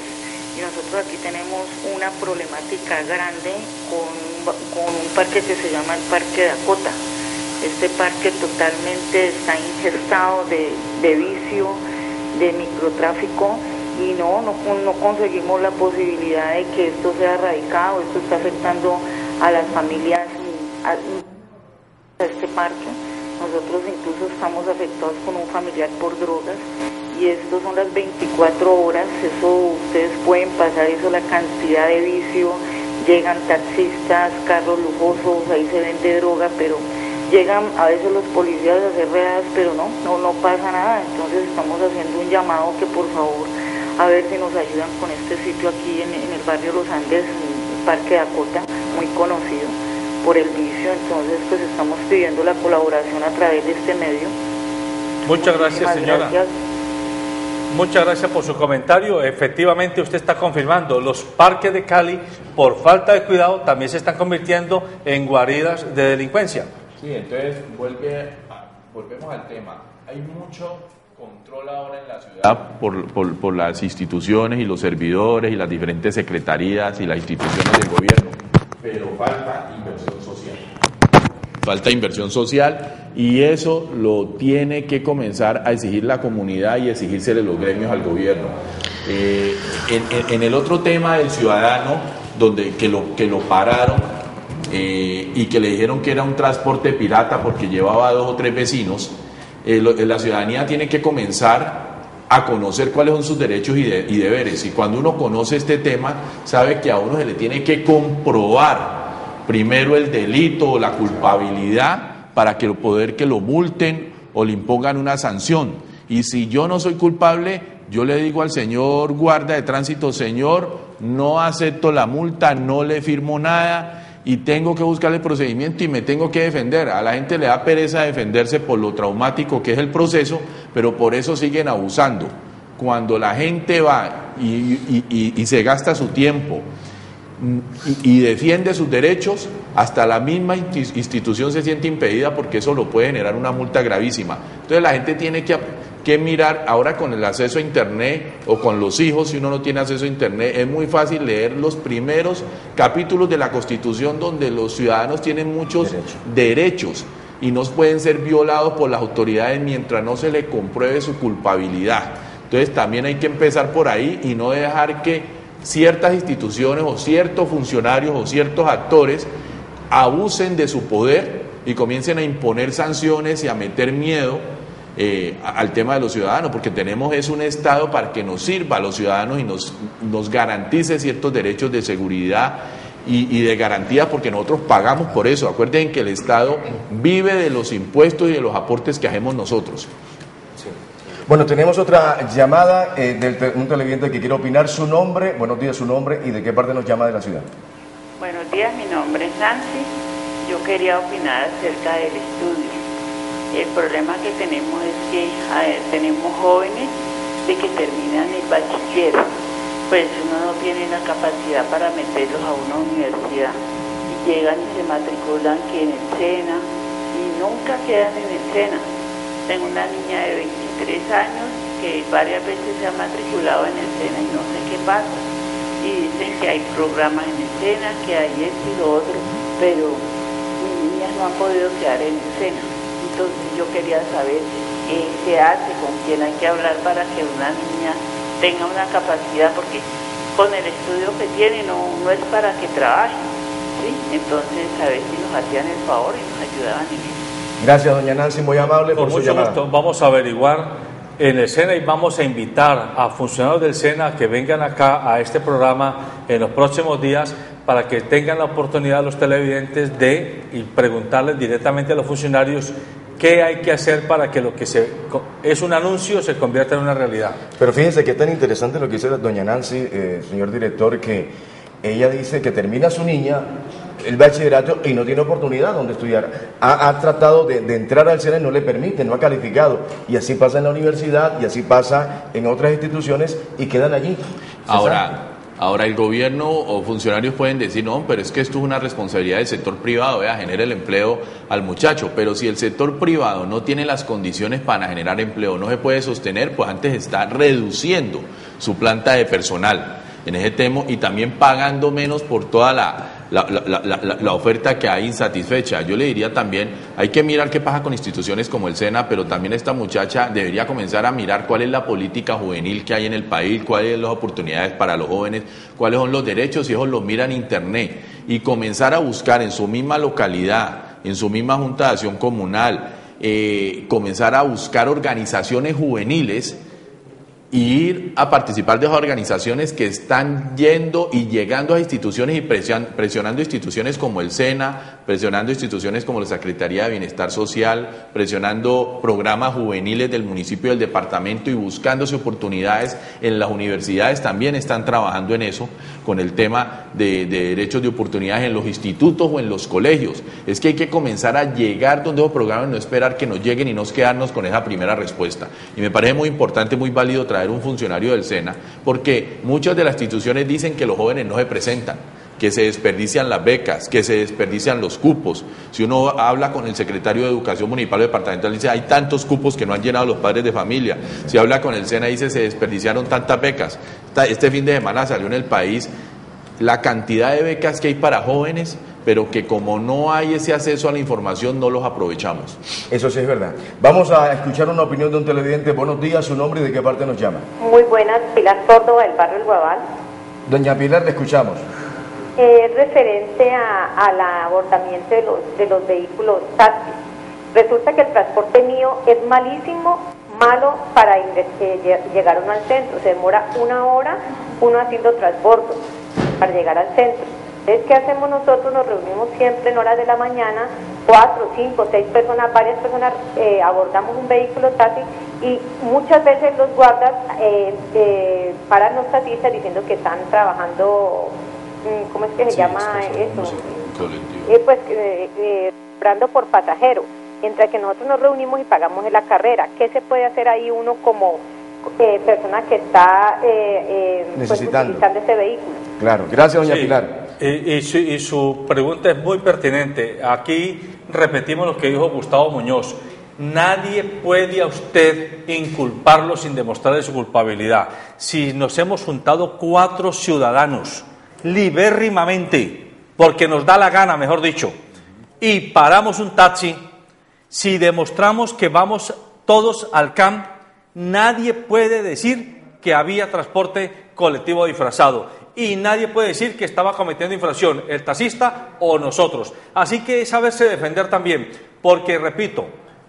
y nosotros aquí tenemos una problemática grande con un parque que se llama el Parque Dakota. Este parque totalmente está ingestado de vicio, de microtráfico y no conseguimos la posibilidad de que esto sea erradicado. Esto está afectando a las familias a este parque. Nosotros incluso estamos afectados con un familiar por drogas y esto son las 24 horas, eso ustedes pueden pasar eso, la cantidad de vicio, llegan taxistas, carros lujosos, ahí se vende droga, pero llegan a veces los policías a hacer redadas, pero no pasa nada. Entonces estamos haciendo un llamado que por favor a ver si nos ayudan con este sitio aquí en el barrio Los Andes, el Parque Dakota, muy conocido por el vicio. Entonces pues estamos pidiendo la colaboración a través de este medio. Muchas gracias, señora. Gracias. Muchas gracias por su comentario. Efectivamente, usted está confirmando, los parques de Cali, por falta de cuidado, también se están convirtiendo en guaridas de delincuencia. Sí, entonces volvemos al tema. Hay mucho control ahora en la ciudad por las instituciones y los servidores y las diferentes secretarías y las instituciones del gobierno, pero falta inversión social. Falta inversión social y eso lo tiene que comenzar a exigir la comunidad y exigírsele los gremios al gobierno. En el otro tema del ciudadano, que lo pararon y que le dijeron que era un transporte pirata porque llevaba 2 o 3 vecinos, la ciudadanía tiene que comenzar a conocer cuáles son sus derechos y deberes. Y cuando uno conoce este tema, sabe que a uno se le tiene que comprobar primero el delito o la culpabilidad para poder que lo multen o le impongan una sanción. Y si yo no soy culpable, yo le digo al señor guarda de tránsito: señor, no acepto la multa, no le firmo nada, y tengo que buscar el procedimiento y me tengo que defender. A la gente le da pereza defenderse por lo traumático que es el proceso, pero por eso siguen abusando. Cuando la gente va y se gasta su tiempo y defiende sus derechos, hasta la misma institución se siente impedida porque eso lo puede generar una multa gravísima. Entonces la gente tiene que mirar, ahora con el acceso a internet o con los hijos, si uno no tiene acceso a internet, es muy fácil leer los primeros capítulos de la Constitución donde los ciudadanos tienen muchos derechos y no pueden ser violados por las autoridades mientras no se le compruebe su culpabilidad. Entonces también hay que empezar por ahí y no dejar que ciertas instituciones o ciertos funcionarios o ciertos actores abusen de su poder y comiencen a imponer sanciones y a meter miedo al tema de los ciudadanos, porque tenemos un Estado para que nos sirva a los ciudadanos y nos garantice ciertos derechos de seguridad y de garantías, porque nosotros pagamos por eso. Acuérdense que el Estado vive de los impuestos y de los aportes que hacemos nosotros. Bueno, tenemos otra llamada un televidente que quiere opinar. Su nombre, buenos días, su nombre y de qué parte nos llama de la ciudad. Buenos días, mi nombre es Nancy. Yo quería opinar acerca del estudio. El problema que tenemos es que tenemos jóvenes de que terminan el bachiller, pues uno no tiene la capacidad para meterlos a una universidad y llegan y se matriculan que en el SENA y nunca quedan en el SENA. Tengo una niña de 23 años que varias veces se ha matriculado en el SENA y no sé qué pasa. Y dicen que hay programas en el SENA, que hay esto y lo otro, pero mis niñas no han podido quedar en el SENA. Entonces yo quería saber qué se hace, con quién hay que hablar para que una niña tenga una capacidad, porque con el estudio que tiene no es para que trabaje, ¿sí? Entonces a ver si nos hacían el favor y nos ayudaban en eso. Gracias, doña Nancy, muy amable por su llamada. Gusto. Vamos a averiguar en el SENA y vamos a invitar a funcionarios del SENA que vengan acá a este programa en los próximos días para que tengan la oportunidad los televidentes y preguntarles directamente a los funcionarios qué hay que hacer para que lo que es un anuncio se convierta en una realidad. Pero fíjense que es tan interesante lo que dice doña Nancy, señor director, que ella dice que termina su niña el bachillerato y no tiene oportunidad donde estudiar. Ha tratado de entrar al SENA y no le permite, no ha calificado. Y así pasa en la universidad y así pasa en otras instituciones y quedan allí. Ahora el gobierno o funcionarios pueden decir, no, pero es que esto es una responsabilidad del sector privado, genera el empleo al muchacho. Pero si el sector privado no tiene las condiciones para generar empleo, no se puede sostener, pues antes está reduciendo su planta de personal en ese tema y también pagando menos por toda la oferta que hay insatisfecha. Yo le diría también, hay que mirar qué pasa con instituciones como el SENA, pero también esta muchacha debería comenzar a mirar cuál es la política juvenil que hay en el país, cuáles son las oportunidades para los jóvenes, cuáles son los derechos, y ellos los miran en internet, y comenzar a buscar en su misma localidad, en su misma junta de acción comunal, comenzar a buscar organizaciones juveniles y ir a participar de esas organizaciones que están yendo y llegando a instituciones y presionando instituciones como el SENA, presionando instituciones como la Secretaría de Bienestar Social, presionando programas juveniles del municipio y del departamento y buscándose oportunidades en las universidades. También están trabajando en eso, con el tema de derechos de oportunidades en los institutos o en los colegios. Es que hay que comenzar a llegar donde esos programas, no esperar que nos lleguen y no quedarnos con esa primera respuesta. Y me parece muy importante, muy válido traer un funcionario del SENA, porque muchas de las instituciones dicen que los jóvenes no se presentan, que se desperdician las becas, que se desperdician los cupos. Si uno habla con el secretario de Educación Municipal Departamental, dice, hay tantos cupos que no han llenado los padres de familia. Si habla con el SENA, dice, se desperdiciaron tantas becas. Este fin de semana salió en El País la cantidad de becas que hay para jóvenes, pero que como no hay ese acceso a la información, no los aprovechamos. Eso sí es verdad. Vamos a escuchar una opinión de un televidente. Buenos días, su nombre y de qué parte nos llama. Muy buenas, Pilar Córdoba, del barrio El Guabal. Doña Pilar, le escuchamos. Referente al abordamiento de los vehículos táxis. Resulta que el transporte mío es malísimo, malo para llegar uno al centro. Se demora 1 hora uno haciendo transbordo para llegar al centro. Entonces, ¿qué hacemos nosotros? Nos reunimos siempre en horas de la mañana, 4, 5, 6 personas, varias personas, abordamos un vehículo taxi y muchas veces los guardas paran los taxistas diciendo que están trabajando, ¿cómo es que se llama eso? cobrando por pasajero, entre que nosotros nos reunimos y pagamos en la carrera. ¿Qué se puede hacer ahí uno como persona que está necesitando utilizando ese vehículo? Claro, gracias doña Pilar. Y su pregunta es muy pertinente. Aquí repetimos lo que dijo Gustavo Muñoz. Nadie puede a usted inculparlo sin demostrarle su culpabilidad. Si nos hemos juntado 4 ciudadanos libérrimamente, porque nos da la gana, mejor dicho, y paramos un taxi, si demostramos que vamos todos al CAM, nadie puede decir que había transporte colectivo disfrazado. Y nadie puede decir que estaba cometiendo infracción, el taxista o nosotros. Así que es saberse defender también, porque, repito,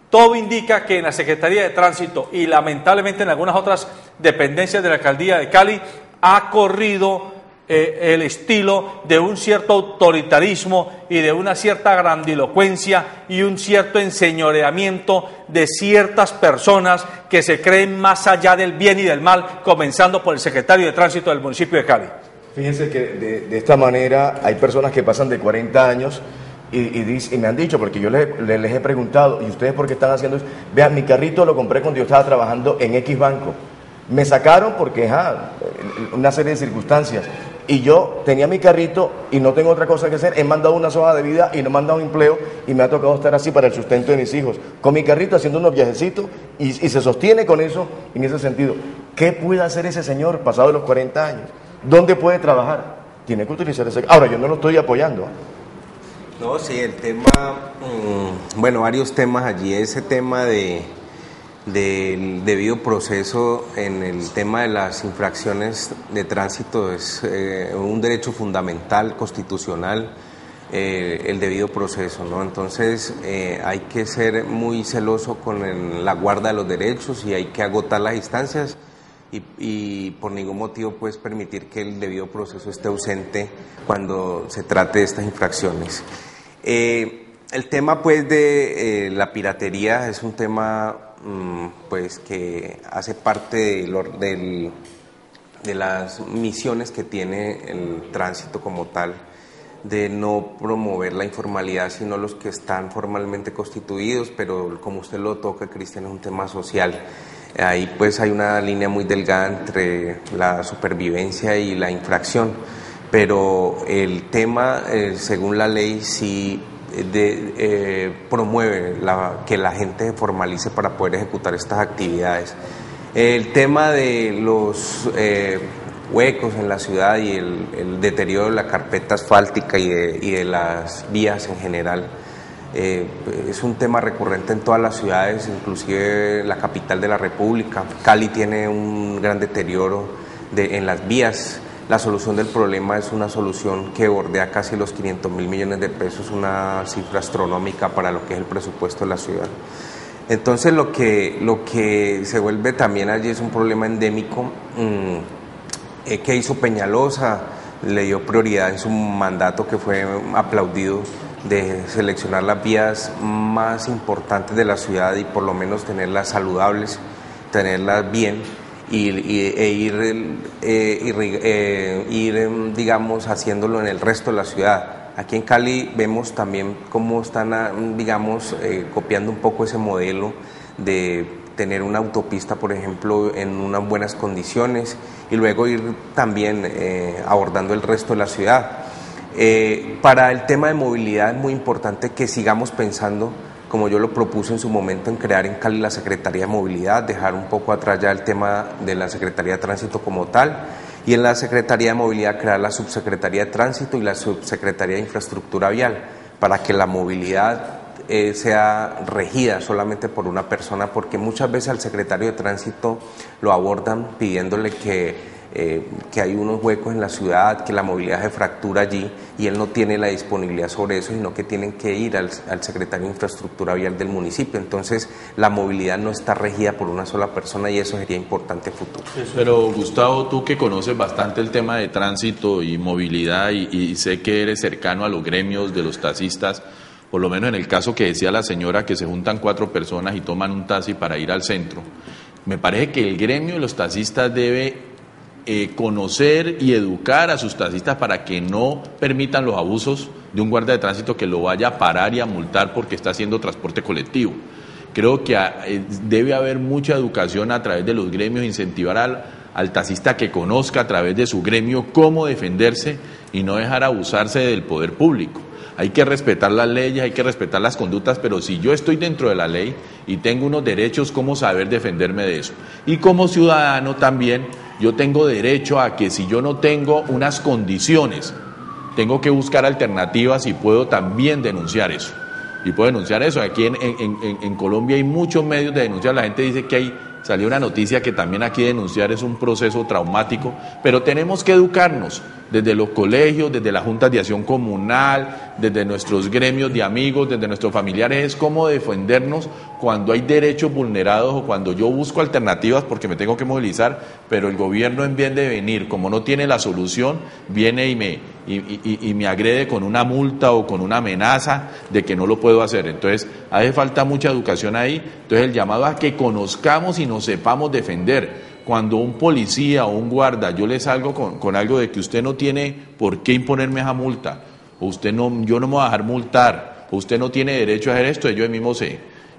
todo indica que en la Secretaría de Tránsito y lamentablemente en algunas otras dependencias de la Alcaldía de Cali ha corrido el estilo de un cierto autoritarismo y de una cierta grandilocuencia y un cierto enseñoreamiento de ciertas personas que se creen más allá del bien y del mal, comenzando por el secretario de Tránsito del municipio de Cali. Fíjense que de esta manera hay personas que pasan de 40 años y me han dicho, porque yo les he preguntado, ¿y ustedes por qué están haciendo eso? Vean, mi carrito lo compré cuando yo estaba trabajando en X banco. Me sacaron porque, una serie de circunstancias. Y yo tenía mi carrito y no tengo otra cosa que hacer. He mandado una hoja de vida y no he mandado un empleo y me ha tocado estar así para el sustento de mis hijos. Con mi carrito haciendo unos viajecitos y se sostiene con eso en ese sentido. ¿Qué puede hacer ese señor pasado los 40 años? ¿Dónde puede trabajar? Tiene que utilizar ese... Ahora, yo no lo estoy apoyando. No, sí, el tema, varios temas allí. Ese tema del debido proceso en el tema de las infracciones de tránsito es un derecho fundamental, constitucional, el debido proceso, ¿no? Entonces hay que ser muy celoso con la guarda de los derechos y hay que agotar las instancias y por ningún motivo puedes permitir que el debido proceso esté ausente cuando se trate de estas infracciones. El tema pues de la piratería es un tema pues que hace parte de las misiones que tiene el tránsito como tal, de no promover la informalidad sino los que están formalmente constituidos, pero como usted lo toca, Cristian, es un tema social. Ahí pues hay una línea muy delgada entre la supervivencia y la infracción, pero el tema según la ley sí promueve que la gente se formalice para poder ejecutar estas actividades. El tema de los huecos en la ciudad y el deterioro de la carpeta asfáltica y de las vías en general es un tema recurrente en todas las ciudades, inclusive la capital de la República. Cali tiene un gran deterioro en las vías. La solución del problema es una solución que bordea casi los 500.000 millones de pesos, una cifra astronómica para lo que es el presupuesto de la ciudad. Entonces lo que se vuelve también allí es un problema endémico que hizo Peñalosa, le dio prioridad en su mandato, que fue aplaudido, de seleccionar las vías más importantes de la ciudad y por lo menos tenerlas saludables, tenerlas bien e ir digamos haciéndolo en el resto de la ciudad. Aquí en Cali vemos también cómo están digamos copiando un poco ese modelo de tener una autopista, por ejemplo, en unas buenas condiciones y luego ir también abordando el resto de la ciudad. Para el tema de movilidad es muy importante que sigamos pensando, como yo lo propuse en su momento, en crear en Cali la Secretaría de Movilidad, dejar un poco atrás ya el tema de la Secretaría de Tránsito como tal, y en la Secretaría de Movilidad crear la Subsecretaría de Tránsito y la Subsecretaría de Infraestructura Vial, para que la movilidad sea regida solamente por una persona, porque muchas veces al secretario de Tránsito lo abordan pidiéndole que hay unos huecos en la ciudad, que la movilidad se fractura allí y él no tiene la disponibilidad sobre eso, sino que tienen que ir al secretario de Infraestructura Vial del municipio. Entonces la movilidad no está regida por una sola persona y eso sería importante futuro. Pero Gustavo, tú que conoces bastante el tema de tránsito y movilidad y sé que eres cercano a los gremios de los taxistas, por lo menos en el caso que decía la señora, que se juntan 4 personas y toman un taxi para ir al centro, me parece que el gremio de los taxistas debe conocer y educar a sus taxistas para que no permitan los abusos de un guardia de tránsito que lo vaya a parar y a multar porque está haciendo transporte colectivo. Creo que debe haber mucha educación a través de los gremios, incentivar al taxista que conozca a través de su gremio cómo defenderse y no dejar abusarse del poder público. Hay que respetar las leyes, hay que respetar las conductas, pero si yo estoy dentro de la ley y tengo unos derechos, ¿cómo saber defenderme de eso? Y como ciudadano también, yo tengo derecho a que si yo no tengo unas condiciones, tengo que buscar alternativas y puedo también denunciar eso. Y puedo denunciar eso. Aquí en Colombia hay muchos medios de denunciar. La gente dice que salió una noticia que también aquí denunciar es un proceso traumático, pero tenemos que educarnos desde los colegios, desde las juntas de acción comunal, desde nuestros gremios de amigos, desde nuestros familiares, es cómo defendernos cuando hay derechos vulnerados o cuando yo busco alternativas porque me tengo que movilizar, pero el gobierno en vez de venir, como no tiene la solución, viene y me agrede con una multa o con una amenaza de que no lo puedo hacer. Entonces, hace falta mucha educación ahí. Entonces, el llamado a que conozcamos y nos sepamos defender. Cuando un policía o un guarda, yo le salgo con algo de que usted no tiene por qué imponerme esa multa, o yo no me voy a dejar multar, o usted no tiene derecho a hacer esto, ellos mismos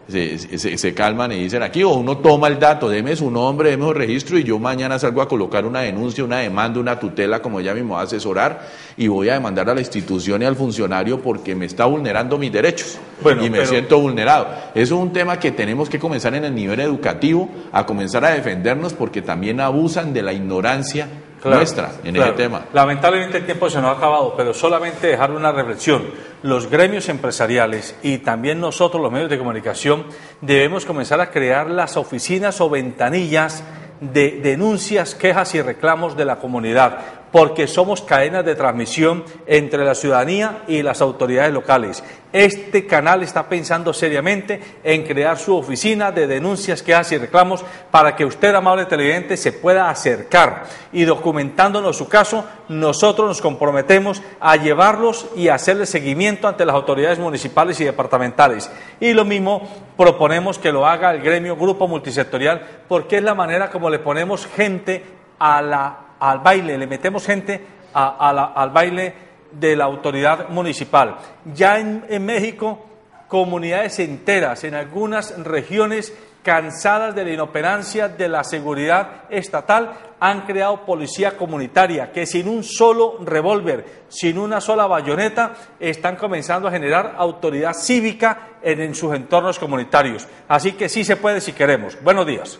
se calman y dicen aquí, o uno toma el dato, deme su nombre, deme su registro y yo mañana salgo a colocar una denuncia, una demanda, una tutela, como ella mismo va a asesorar, y voy a demandar a la institución y al funcionario porque me está vulnerando mis derechos y me siento vulnerado. Eso es un tema que tenemos que comenzar en el nivel educativo, a comenzar a defendernos porque también abusan de la ignorancia nuestra en ese tema. Lamentablemente el tiempo se nos ha acabado, pero solamente dejar una reflexión. Los gremios empresariales y también nosotros, los medios de comunicación, debemos comenzar a crear las oficinas o ventanillas de denuncias, quejas y reclamos de la comunidad, porque somos cadenas de transmisión entre la ciudadanía y las autoridades locales. Este canal está pensando seriamente en crear su oficina de denuncias, quejas y reclamos para que usted, amable televidente, se pueda acercar y documentándonos su caso, nosotros nos comprometemos a llevarlos y a hacerle seguimiento ante las autoridades municipales y departamentales. Y lo mismo proponemos que lo haga el gremio Grupo Multisectorial, porque es la manera como le ponemos gente al baile, le metemos gente al baile de la autoridad municipal. Ya en México, comunidades enteras, en algunas regiones cansadas de la inoperancia de la seguridad estatal, han creado policía comunitaria que sin un solo revólver, sin una sola bayoneta, están comenzando a generar autoridad cívica en sus entornos comunitarios. Así que sí se puede si queremos. Buenos días.